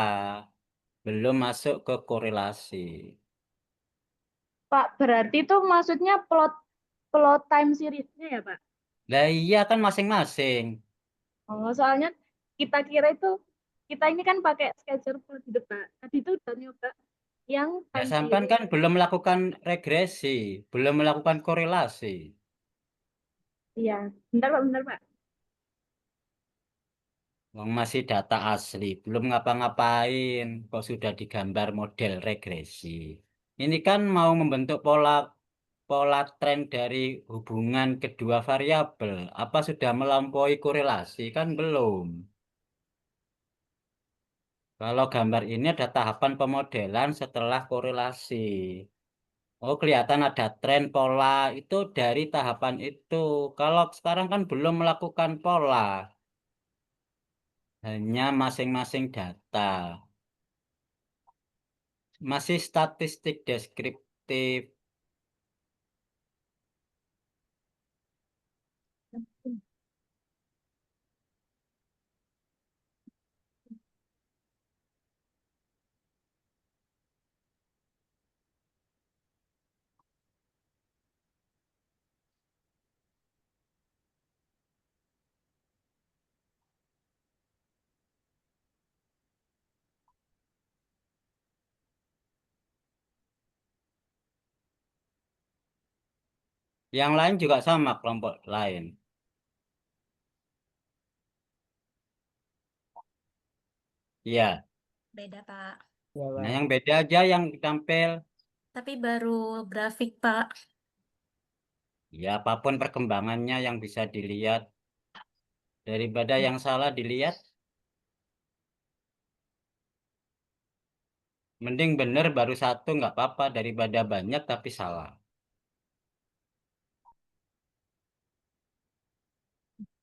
belum masuk ke korelasi. Pak, berarti itu maksudnya plot plot time series-nya ya, Pak? Lah iya kan masing-masing. Oh, soalnya kita kira itu kita ini kan pakai schedule plot hidup, Pak. Tadi itu udah nyoba yang Ya time sampean series. kan belum melakukan regresi, belum melakukan korelasi. Iya, bentar Pak, bentar Pak. Wong masih data asli, belum ngapa-ngapain, kok sudah digambar model regresi. Ini kan mau membentuk pola pola tren dari hubungan kedua variabel. Apa sudah melampaui korelasi? Kan belum. Kalau gambar ini ada tahapan pemodelan setelah korelasi. Oh, kelihatan ada tren pola itu dari tahapan itu. Kalau sekarang kan belum melakukan pola, hanya masing-masing data. Masih statistik deskriptif. Yang lain juga sama, kelompok lain. Iya. Beda, Pak. Ya, Nah, Pak. yang beda aja yang ditampil. Tapi baru grafik, Pak. Ya, apapun perkembangannya yang bisa dilihat. Daripada yang salah dilihat, mending bener baru satu nggak apa-apa daripada banyak tapi salah.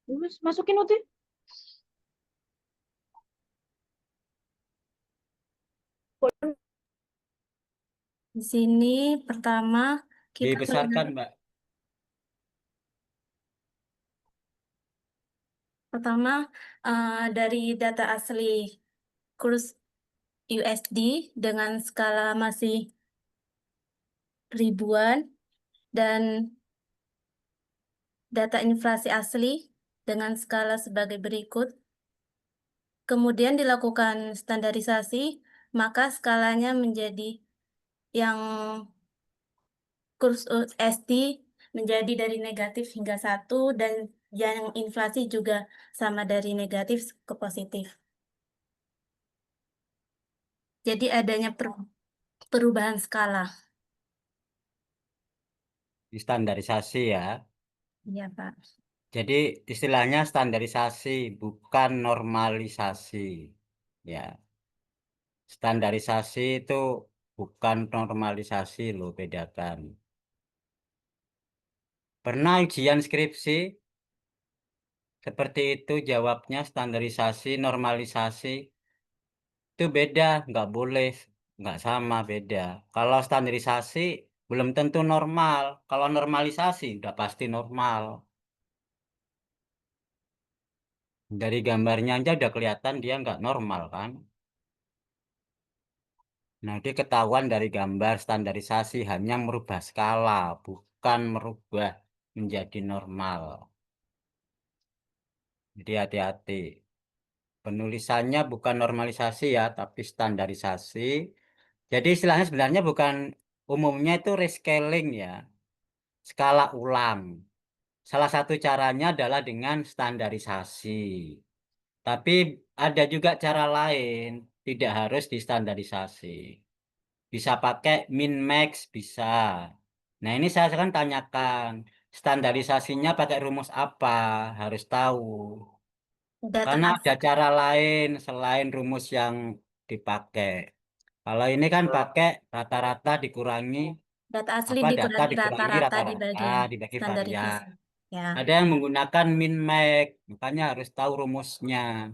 Terus masukin utuh. Di sini pertama kita Dibesarkan, Mbak. pertama dari data asli kurs USD dengan skala masih ribuan dan data inflasi asli dengan skala sebagai berikut. Kemudian dilakukan standarisasi, maka skalanya menjadi yang kurs USD menjadi dari negatif hingga 1 dan yang inflasi juga sama dari negatif ke positif. Jadi adanya perubahan skala. Standarisasi ya. Iya, Pak. Jadi istilahnya standarisasi, bukan normalisasi. Ya, standarisasi itu bukan normalisasi loh, bedakan. Pernah ujian skripsi seperti itu jawabnya standarisasi, normalisasi. Itu beda, nggak boleh, nggak sama, beda. Kalau standarisasi belum tentu normal. Kalau normalisasi udah pasti normal. Dari gambarnya aja udah kelihatan dia nggak normal kan. Nanti ketahuan dari gambar standarisasi hanya merubah skala, bukan merubah menjadi normal. Jadi hati-hati. Penulisannya bukan normalisasi ya, tapi standarisasi. Jadi istilahnya sebenarnya bukan umumnya itu rescaling ya, skala ulang. Salah satu caranya adalah dengan standarisasi. Tapi ada juga cara lain, tidak harus distandarisasi. Bisa pakai min max bisa. Nah, ini saya akan tanyakan, standarisasinya pakai rumus apa? Harus tahu. Data Karena ada asli, cara lain selain rumus yang dipakai. Kalau ini kan pakai rata-rata dikurangi data asli apa data dikurangi dikurangi rata-rata rata-rata dibagi dibagi varian. standarisasi. Ya. Ada yang menggunakan min max, makanya harus tahu rumusnya.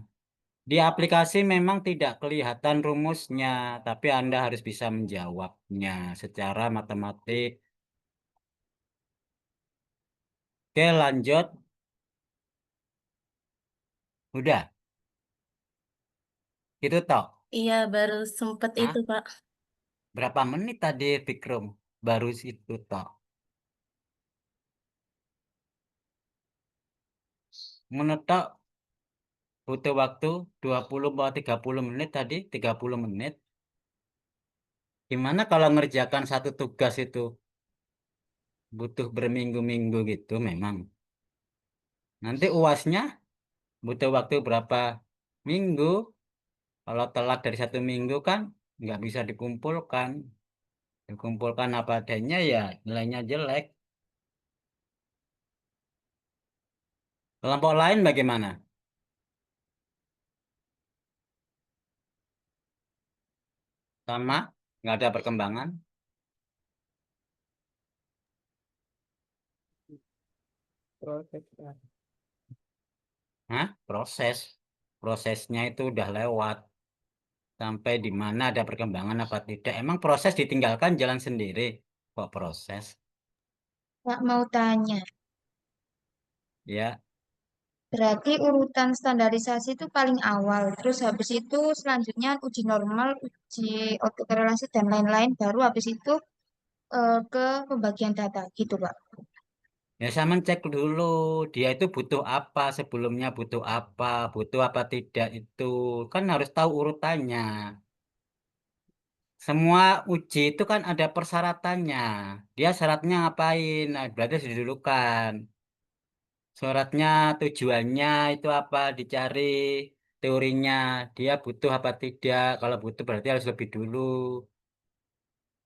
Di aplikasi memang tidak kelihatan rumusnya, tapi Anda harus bisa menjawabnya secara matematik. Oke, lanjut. Udah, itu toh. Iya, baru sempat itu, Hah? Pak. Berapa menit tadi, Fikrum? baru situ toh. Menetok butuh waktu 20 atau 30 menit tadi, 30 menit. Gimana kalau ngerjakan satu tugas itu butuh berminggu-minggu gitu memang. Nanti UASnya butuh waktu berapa minggu. Kalau telat dari 1 minggu kan nggak bisa dikumpulkan. Dikumpulkan apa adanya ya nilainya jelek. Kelompok lain bagaimana? Sama? Nggak ada perkembangan? Proses. Hah? Proses. Prosesnya itu udah lewat. Sampai di mana ada perkembangan apa tidak. Emang proses ditinggalkan jalan sendiri. Kok proses? Nggak mau tanya. Ya, Berarti urutan standarisasi itu paling awal. Terus habis itu selanjutnya uji normal, uji autokorelasi dan lain-lain. Baru habis itu ke pembagian data gitu, Pak. ya saya mencek dulu dia itu butuh apa, sebelumnya butuh apa tidak itu. Kan harus tahu urutannya. Semua uji itu kan ada persyaratannya. Dia syaratnya ngapain? Nah, berarti harus didulukan. Syaratnya, tujuannya itu apa? Dicari teorinya. Dia butuh apa tidak? Kalau butuh berarti harus lebih dulu.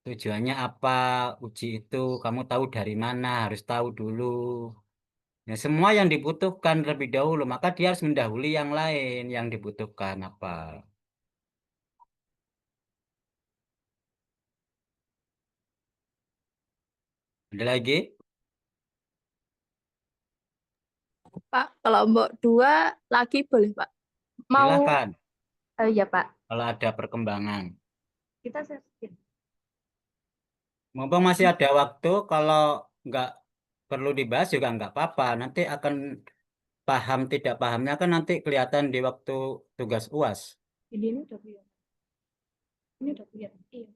Tujuannya apa? Uji itu kamu tahu dari mana? Harus tahu dulu. Ya, semua yang dibutuhkan terlebih dahulu, maka dia harus mendahului yang lain yang dibutuhkan apa? Ada lagi? Pak, kelompok 2 lagi boleh, Pak? Mau Silakan ya Pak, kalau ada perkembangan. kita skip. Mumpung masih ada waktu, kalau nggak perlu dibahas juga nggak apa-apa. Nanti akan paham tidak pahamnya kan nanti kelihatan di waktu tugas UAS. Ini udah punya. Ini udah punya. Iya.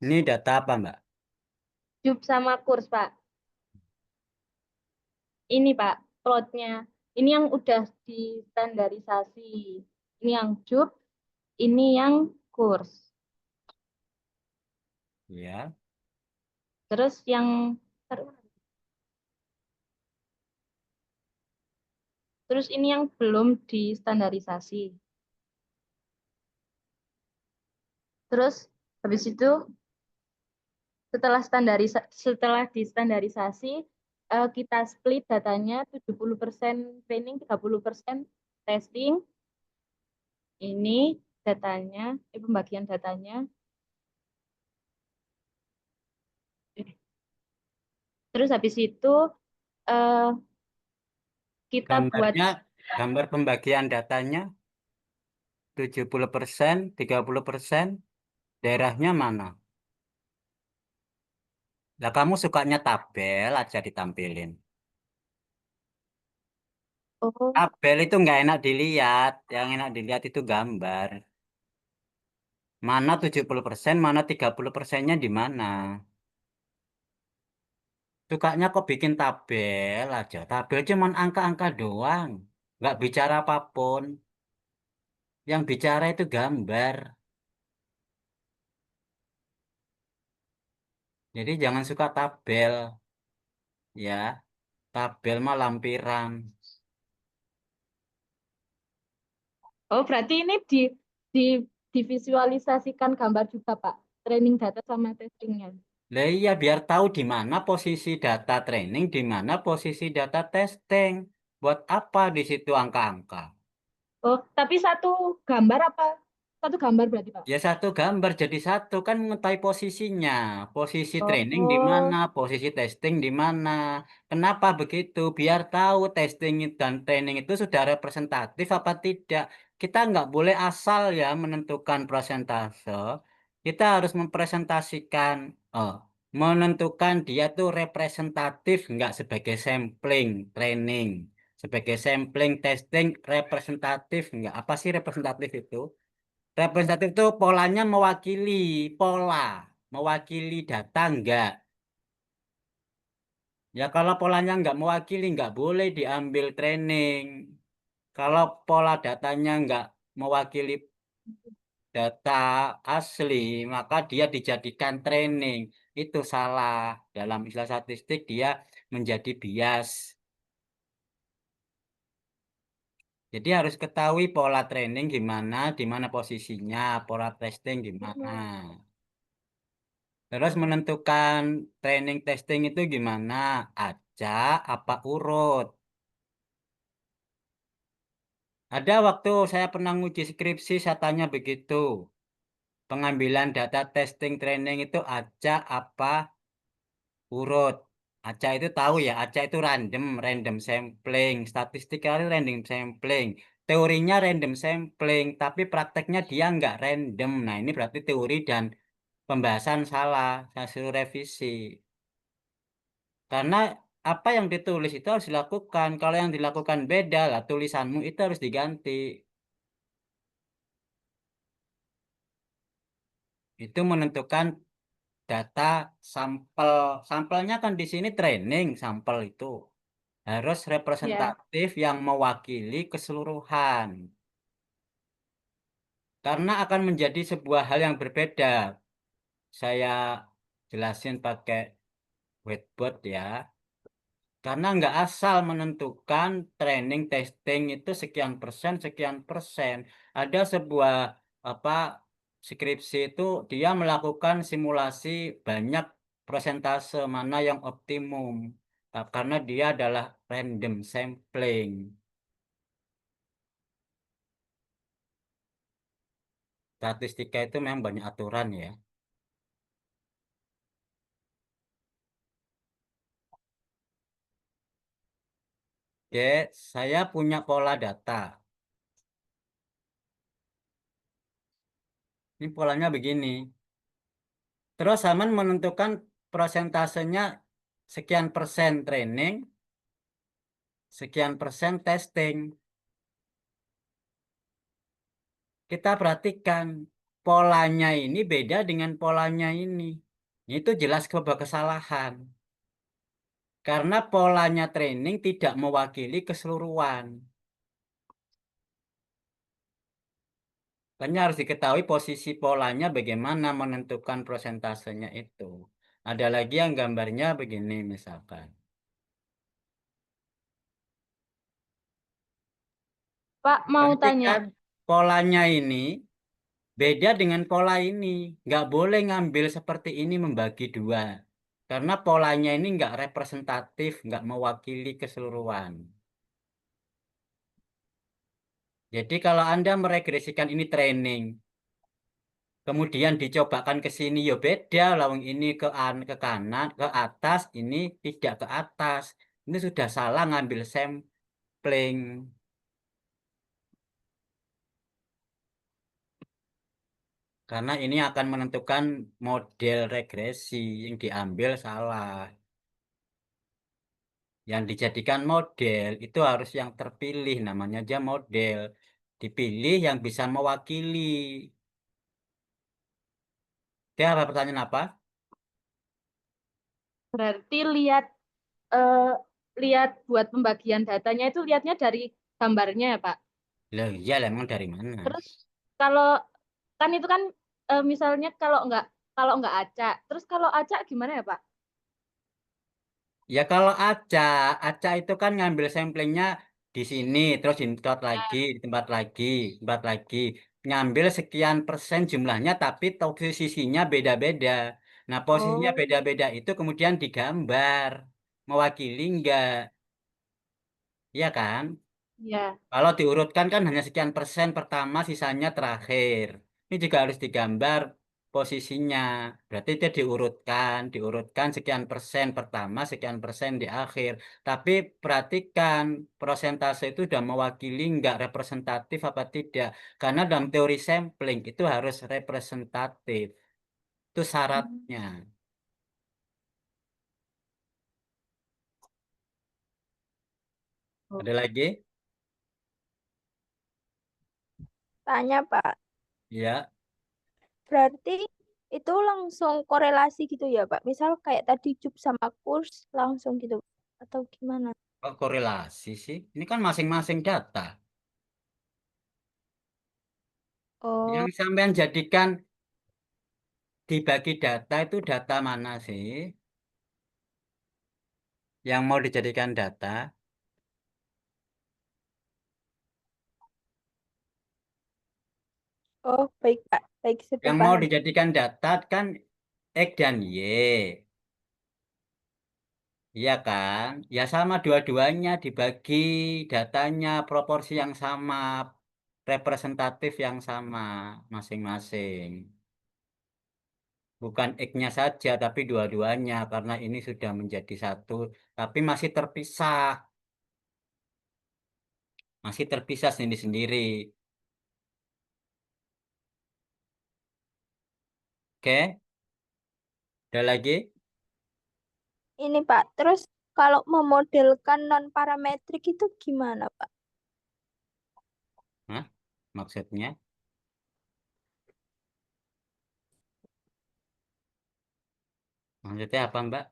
Ini data apa, Mbak? Jub sama kurs, Pak. Ini, Pak, plotnya. Ini yang udah distandarisasi. Ini yang jub, ini yang kurs. Ya, Terus yang terus ini yang belum distandarisasi. Terus habis itu setelah distandarisasi kita split datanya 70% training, 30% testing. Ini datanya, pembagian datanya. Terus habis itu eh, kita buat gambar pembagian datanya 70%, 30%, daerahnya mana? Lah kamu sukanya tabel aja ditampilin. oh Tabel itu nggak enak dilihat, yang enak dilihat itu gambar. Mana 70%, mana 30%-nya di mana? Sukanya kok bikin tabel aja. Tabel cuman angka-angka doang. Nggak bicara apapun. Yang bicara itu gambar. Jadi jangan suka tabel. Ya, tabel mah lampiran. oh berarti ini di divisualisasikan gambar juga Pak, training data sama testingnya. Lah iya, biar tahu di mana posisi data training, di mana posisi data testing. Buat apa di situ angka-angka? Oh tapi satu gambar apa? Satu gambar berarti Pak. Ya satu gambar jadi satu kan mengetahui posisinya. Posisi training di mana, Oh, posisi testing di mana. Kenapa begitu? Biar tahu testing dan training itu sudah representatif apa tidak. Kita nggak boleh asal ya menentukan persentase. Kita harus mempresentasikan, oh, menentukan dia tuh representatif nggak sebagai sampling training. sebagai sampling, testing, representatif. Enggak, apa sih representatif itu? Representatif itu polanya mewakili pola, mewakili data enggak. Ya kalau polanya enggak mewakili, enggak boleh diambil training. Kalau pola datanya enggak mewakili data asli, maka dia dijadikan training. Itu salah. Dalam istilah statistik dia menjadi bias. Jadi harus ketahui pola training gimana, di mana posisinya, pola testing gimana. Terus menentukan training testing itu gimana? Acak apa urut? Ada waktu saya pernah nguji skripsi, saya tanya begitu. Pengambilan data testing training itu acak apa urut? Acak itu tahu ya, acak itu random sampling, statistikal random sampling. Teorinya random sampling, tapi prakteknya dia nggak random. Nah, ini berarti teori dan pembahasan salah. Saya suruh revisi. Karena apa yang ditulis itu harus dilakukan. Kalau yang dilakukan beda lah, tulisanmu itu harus diganti. Itu menentukan data sampel. Sampelnya kan di sini training sampel itu. Harus Ya, representatif yang mewakili keseluruhan. Karena akan menjadi sebuah hal yang berbeda. Saya jelasin pakai whiteboard ya. Karena nggak asal menentukan training testing itu sekian persen. Ada sebuah apa skripsi itu dia melakukan simulasi banyak persentase mana yang optimum. Karena dia adalah random sampling. Statistika itu memang banyak aturan ya. Oke, saya punya pola data. Ini polanya begini. Terus Haman menentukan prosentasenya sekian persen training, sekian persen testing. Kita perhatikan polanya ini beda dengan polanya ini. Itu jelas sebuah kesalahan. Karena polanya training tidak mewakili keseluruhan. Makanya harus diketahui posisi polanya bagaimana menentukan prosentasenya itu. Ada lagi yang gambarnya begini misalkan. Pak mau tanya. Perhatikan polanya ini beda dengan pola ini. Nggak boleh ngambil seperti ini membagi dua. Karena polanya ini nggak representatif, nggak mewakili keseluruhan. Jadi kalau Anda meregresikan ini training, kemudian dicobakan ke sini, ya beda. Lawang ini ke kanan, ke atas, ini tidak ke atas. Ini sudah salah ngambil sampling. Karena ini akan menentukan model regresi yang diambil salah. Yang dijadikan model itu harus yang terpilih, namanya aja model. Dipilih yang bisa mewakili. Dia apa pertanyaan apa? Berarti eh, lihat buat pembagian datanya itu lihatnya dari gambarnya ya, Pak. Loh, iya lah, emang dari mana? Terus kalau kan itu kan misalnya kalau nggak acak, terus kalau acak gimana ya, Pak? Ya kalau acak itu kan ngambil samplingnya di sini, terus di tempat lagi, di tempat lagi. Ngambil sekian persen jumlahnya, tapi posisinya beda-beda. Nah, posisinya Oh, beda-beda itu kemudian digambar. Mewakili enggak? Iya kan? iya. Kalau diurutkan kan hanya sekian persen pertama, sisanya terakhir. Ini juga harus digambar posisinya. Berarti itu diurutkan sekian persen pertama, sekian persen di akhir. Tapi perhatikan persentase itu sudah mewakili nggak representatif apa tidak. Karena dalam teori sampling itu harus representatif. Itu syaratnya. Ada lagi? Tanya, Pak. Ya. Berarti itu langsung korelasi gitu ya, Pak? Misal kayak tadi Jup sama kurs langsung gitu. Atau gimana? Kok korelasi sih? Ini kan masing-masing data. Oh, Yang sampean jadikan dibagi data itu data mana sih? Yang mau dijadikan data? oh baik, Pak. Baik, sudah Yang mau paham. dijadikan data kan X dan Y. Iya kan? Ya sama dua-duanya dibagi datanya proporsi yang sama, representatif yang sama masing-masing. Bukan X-nya saja, tapi dua-duanya karena ini sudah menjadi satu, tapi masih terpisah. Masih terpisah sendiri-sendiri. Oke, ada lagi? Ini, Pak. Terus kalau memodelkan non-parametrik itu gimana, Pak? Hah? Maksudnya? Maksudnya apa, Mbak?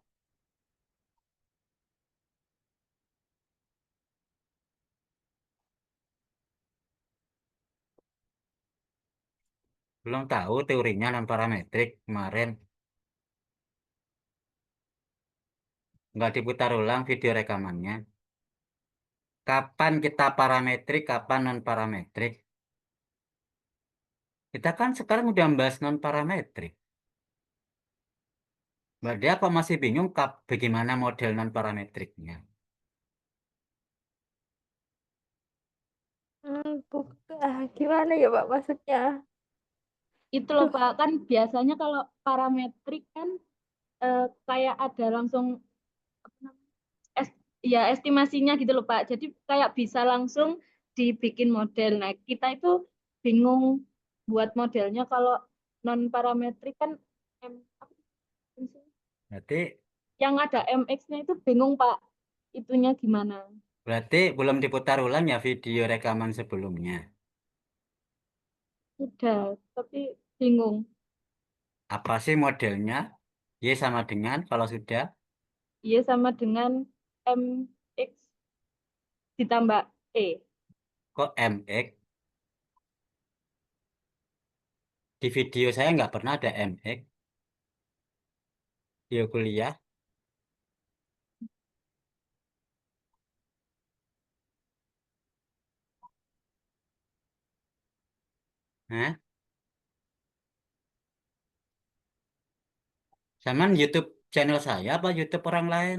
Belum tahu teorinya non parametrik kemarin. Nggak diputar ulang video rekamannya. Kapan kita parametrik, kapan non parametrik? Kita kan sekarang udah membahas non parametrik. Mbak Dia kok masih bingung bagaimana model non parametriknya? Gimana ya, Pak, maksudnya? Itu loh Duh, Pak, kan biasanya kalau parametrik kan kayak ada langsung apa namanya, ya estimasinya gitu loh Pak. Jadi kayak bisa langsung dibikin model. Nah, kita itu bingung buat modelnya kalau non parametrik kan apa sih? Berarti, Yang ada MX-nya itu bingung Pak. Itunya gimana? berarti belum diputar ulang ya video rekaman sebelumnya. Udah, tapi bingung. Apa sih modelnya? Y sama dengan kalau sudah Iya sama dengan MX ditambah E. kok MX? Di video saya nggak pernah ada MX. Video kuliah. Hah? Sama YouTube channel saya apa YouTube orang lain?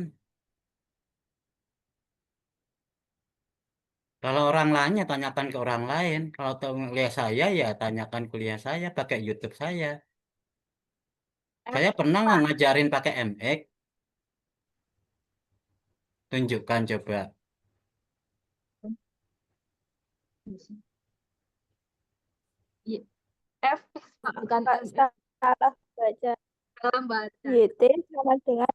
Kalau orang lain ya tanyakan ke orang lain. Kalau tahu kuliah saya ya tanyakan kuliah saya pakai YouTube saya. F, Saya pernah nggak Pak. ngajarin pakai MX? Tunjukkan coba. Iya, F, Pak, bukan Pak, MX. salah baca. Dalam baca. YT sama dengan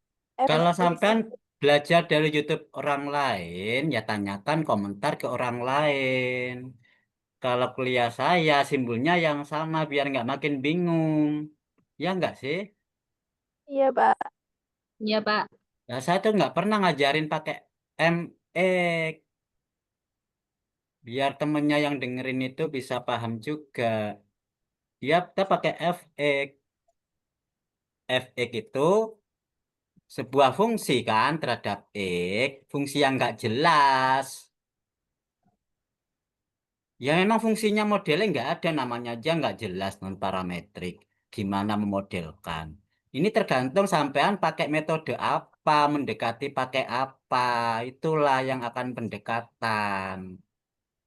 Kalau FX. sampean belajar dari YouTube orang lain, ya tanyakan komentar ke orang lain. Kalau kuliah saya simbolnya yang sama biar nggak makin bingung. Ya nggak sih? Iya, Pak. Iya, Pak. Ya saya tuh nggak pernah ngajarin pakai MX. Biar temennya yang dengerin itu bisa paham juga. Ya kita pakai FX. FX itu sebuah fungsi kan terhadap X. Fungsi yang nggak jelas. Ya memang fungsinya modelnya nggak ada, namanya aja nggak jelas non parametrik. Gimana memodelkan? Ini tergantung sampean pakai metode apa, mendekati pakai apa. Itulah yang akan pendekatan.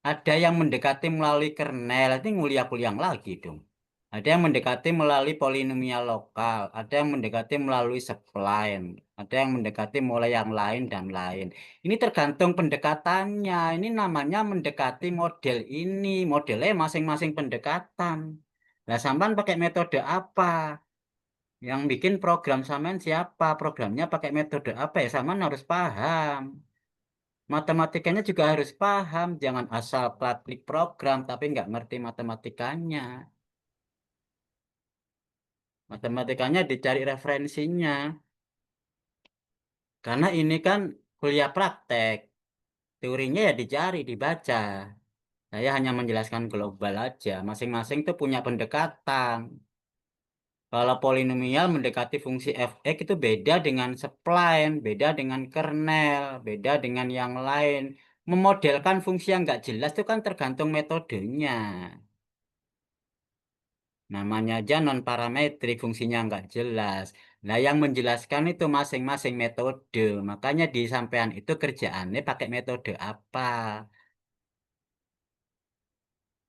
Ada yang mendekati melalui kernel, ini nguliah-kuliah lagi dong. Ada yang mendekati melalui polinomial lokal, ada yang mendekati melalui spline, ada yang mendekati mulai yang lain dan lain. Ini tergantung pendekatannya. Ini namanya mendekati model ini. Modelnya masing-masing pendekatan. Nah, sampean pakai metode apa? Yang bikin program sampean siapa? Programnya pakai metode apa ya? Sampean harus paham. Matematikanya juga harus paham, jangan asal klik program tapi nggak ngerti matematikanya. Matematikanya dicari referensinya. Karena ini kan kuliah praktek. Teorinya ya dicari, dibaca. Saya hanya menjelaskan global aja. Masing-masing tuh punya pendekatan. Kalau polinomial mendekati fungsi f(x) itu beda dengan spline, beda dengan kernel, beda dengan yang lain. Memodelkan fungsi yang nggak jelas itu kan tergantung metodenya. Namanya aja non parametrik, fungsinya nggak jelas. Nah, yang menjelaskan itu masing-masing metode. Makanya di sampean itu kerjaannya pakai metode apa?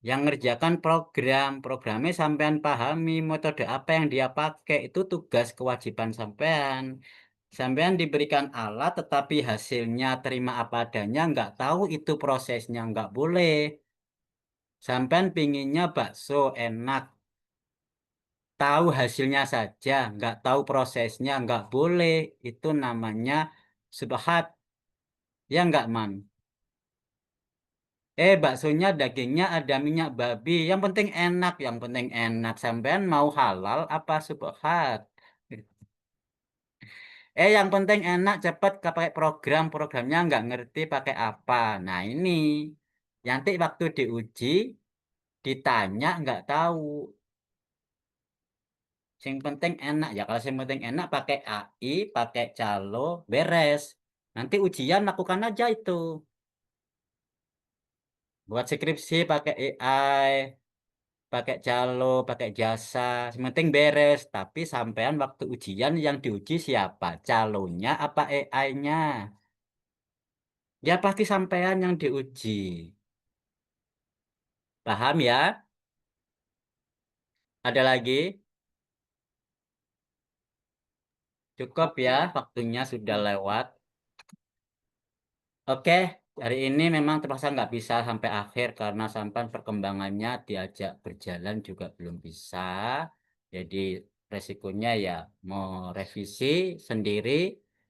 Yang ngerjakan programnya sampean pahami metode apa yang dia pakai, itu tugas kewajiban sampean. Sampean diberikan alat tetapi hasilnya terima apa adanya, nggak tahu itu prosesnya, nggak boleh. Sampean pinginnya bakso enak, tahu hasilnya saja, nggak tahu prosesnya, nggak boleh. Itu namanya subhat, ya nggak man? Baksonya dagingnya ada minyak babi. Yang penting enak, yang penting enak. Sampean mau halal apa subhat? Yang penting enak, cepet pakai programnya nggak ngerti pakai apa. Nah ini, nanti waktu diuji, ditanya nggak tahu. Yang penting enak ya. Kalau yang penting enak pakai AI, pakai calo, beres. Nanti ujian lakukan aja itu. Buat skripsi pakai AI, pakai calo, pakai jasa, yang penting beres. Tapi sampean waktu ujian yang diuji siapa? Calonya apa AI-nya? Ya pasti sampean yang diuji. Paham ya? Ada lagi? Cukup ya, waktunya sudah lewat. Oke, hari ini memang terpaksa nggak bisa sampai akhir karena sampai perkembangannya diajak berjalan juga belum bisa. Jadi resikonya ya mau revisi sendiri,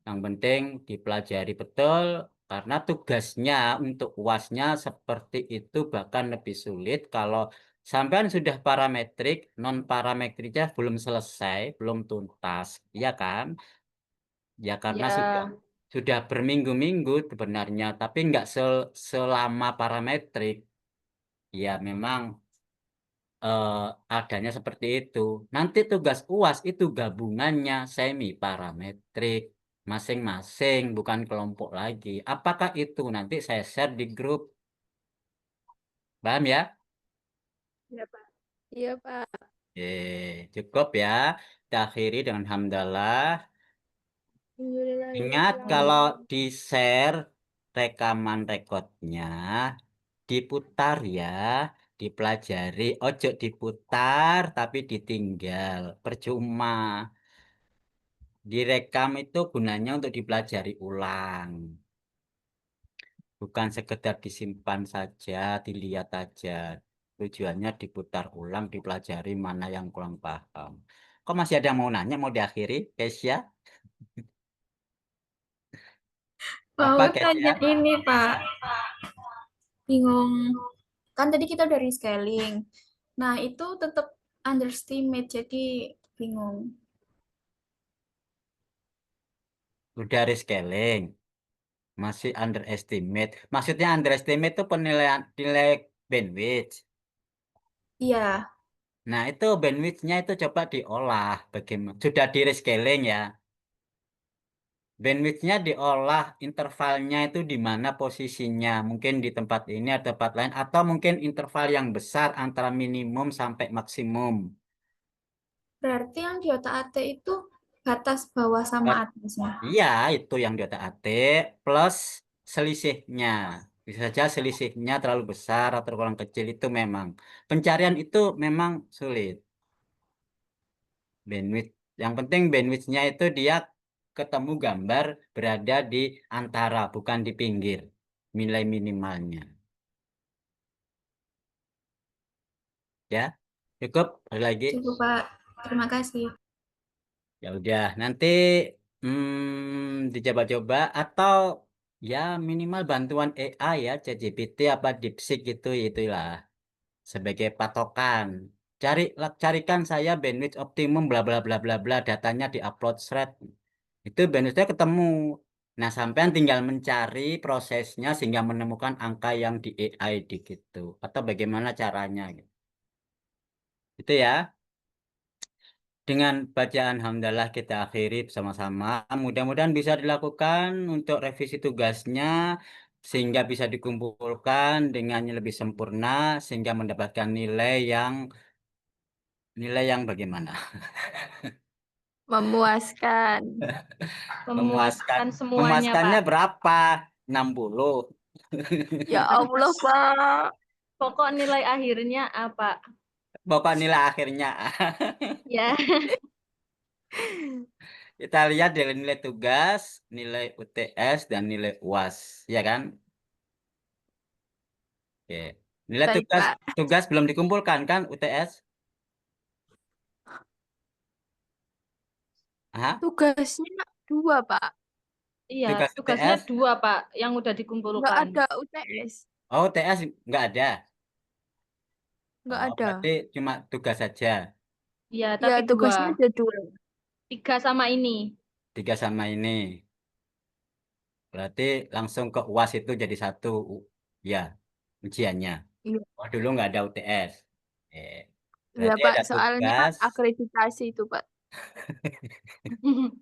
yang penting dipelajari betul karena tugasnya untuk UASnya seperti itu bahkan lebih sulit kalau sampean sudah parametrik, non parametriknya belum selesai, belum tuntas, ya kan? Ya karena Ya, sudah berminggu-minggu sebenarnya, tapi nggak selama parametrik. Ya memang eh, adanya seperti itu. Nanti tugas UAS itu gabungannya semi parametrik masing-masing, bukan kelompok lagi. Apakah itu nanti saya share di grup? Paham ya? Iya, Pak. Iya, Pak. Cukup ya. Kita akhiri dengan hamdalah. Ingat kalau Alhamdulillahirobbilalamin. di-share rekaman rekodnya, diputar ya, dipelajari. Ojo diputar tapi ditinggal. Percuma. Direkam itu gunanya untuk dipelajari ulang. Bukan sekedar disimpan saja, dilihat aja. Tujuannya diputar ulang, dipelajari mana yang kurang paham. Kok masih ada yang mau nanya, mau diakhiri, Kesia? Mau Apa, tanya Kesia? ini, Pak. Bingung. Kan tadi kita udah rescaling. Nah, itu tetap underestimate, jadi bingung. Udah rescaling. Masih underestimate. Maksudnya underestimate itu penilaian nilai bandwidth. Iya, Nah, itu bandwidth-nya itu coba diolah. Bagaimana? Sudah di rescaling ya. Bandwidth-nya diolah, intervalnya itu di mana posisinya. Mungkin di tempat ini atau tempat lain. Atau mungkin interval yang besar antara minimum sampai maksimum. berarti yang di otak atik itu batas bawah sama Eh, atasnya. Iya, itu yang di otak-atik plus selisihnya. Bisa saja selisihnya terlalu besar atau terlalu kecil itu memang. Pencarian itu memang sulit. Bandwidth. Yang penting bandwidth-nya itu dia ketemu gambar berada di antara, bukan di pinggir. Nilai minimalnya. Ya, cukup. Ada lagi? Cukup, Pak. Terima kasih. Ya udah, nanti dicoba-coba atau Ya minimal bantuan AI ya, ChatGPT apa DeepSeek itulah sebagai patokan. Carikan saya bandwidth optimum bla bla bla bla bla, datanya di upload thread. Itu bandwidthnya ketemu. Nah, sampean tinggal mencari prosesnya sehingga menemukan angka yang di AI gitu. Atau bagaimana caranya gitu. Itu ya. Dengan bacaan hamdalah kita akhiri bersama-sama. Mudah-mudahan bisa dilakukan untuk revisi tugasnya sehingga bisa dikumpulkan dengan lebih sempurna sehingga mendapatkan nilai yang bagaimana? Memuaskan. Memuaskan. Memuaskan semuanya, Memuaskannya Pak. berapa? 60. Ya Allah, Pak. Pokok nilai akhirnya apa? Bapak nilai akhirnya. Ya. Kita lihat dari nilai tugas, nilai UTS, dan nilai UAS. Ya kan? Oke. Nilai Baik, tugas Pak. tugas belum dikumpulkan kan UTS? Aha, Tugasnya 2, Pak. Iya, tugas tugasnya UTS. 2, Pak, yang udah Nggak dikumpulkan. ada UTS. Oh, UTS nggak ada. Nggak Oh, ada. berarti cuma tugas saja. Iya, Ya, tapi 2. tugasnya ada 2. 3 sama ini. 3 sama ini. Berarti langsung ke UAS itu jadi 1. Ya, ujiannya. Iya. Oh, dulu nggak ada UTS. Iya, Berarti Pak. ada Soalnya tugas, akreditasi itu, Pak.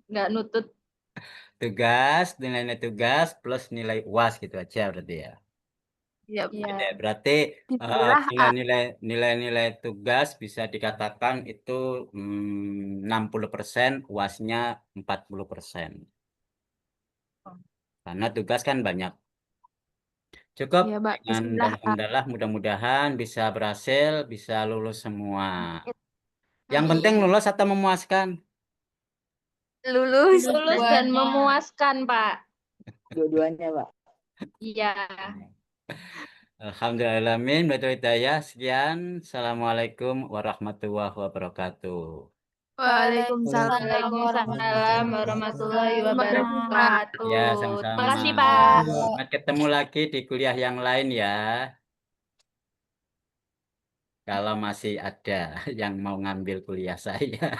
Nggak nutut. nilai tugas plus nilai UAS gitu aja berarti ya. Iya, Pak. Iya. Oke, berarti Dipilih A. nilai-nilai tugas bisa dikatakan itu 60%, UASnya 40%. Karena tugas kan banyak. Cukup Iya, Pak. dengan dan Bismillah A. alhamdulillah mudah-mudahan bisa berhasil, bisa lulus semua. Yang penting Amin. lulus atau memuaskan? Lulus. Lulus dan memuaskan, Pak. Dua-duanya, Pak. Iya. Alhamdulillahirrahmanirrahim. Wabillahi hidayah. Sekian. Assalamualaikum warahmatullahi wabarakatuh. Waalaikumsalam Waalaikumsalam warahmatullahi wabarakatuh. Ya, Terima kasih, sama-sama. Pak. Selamat ketemu lagi di kuliah yang lain ya. Kalau masih ada yang mau ngambil kuliah saya.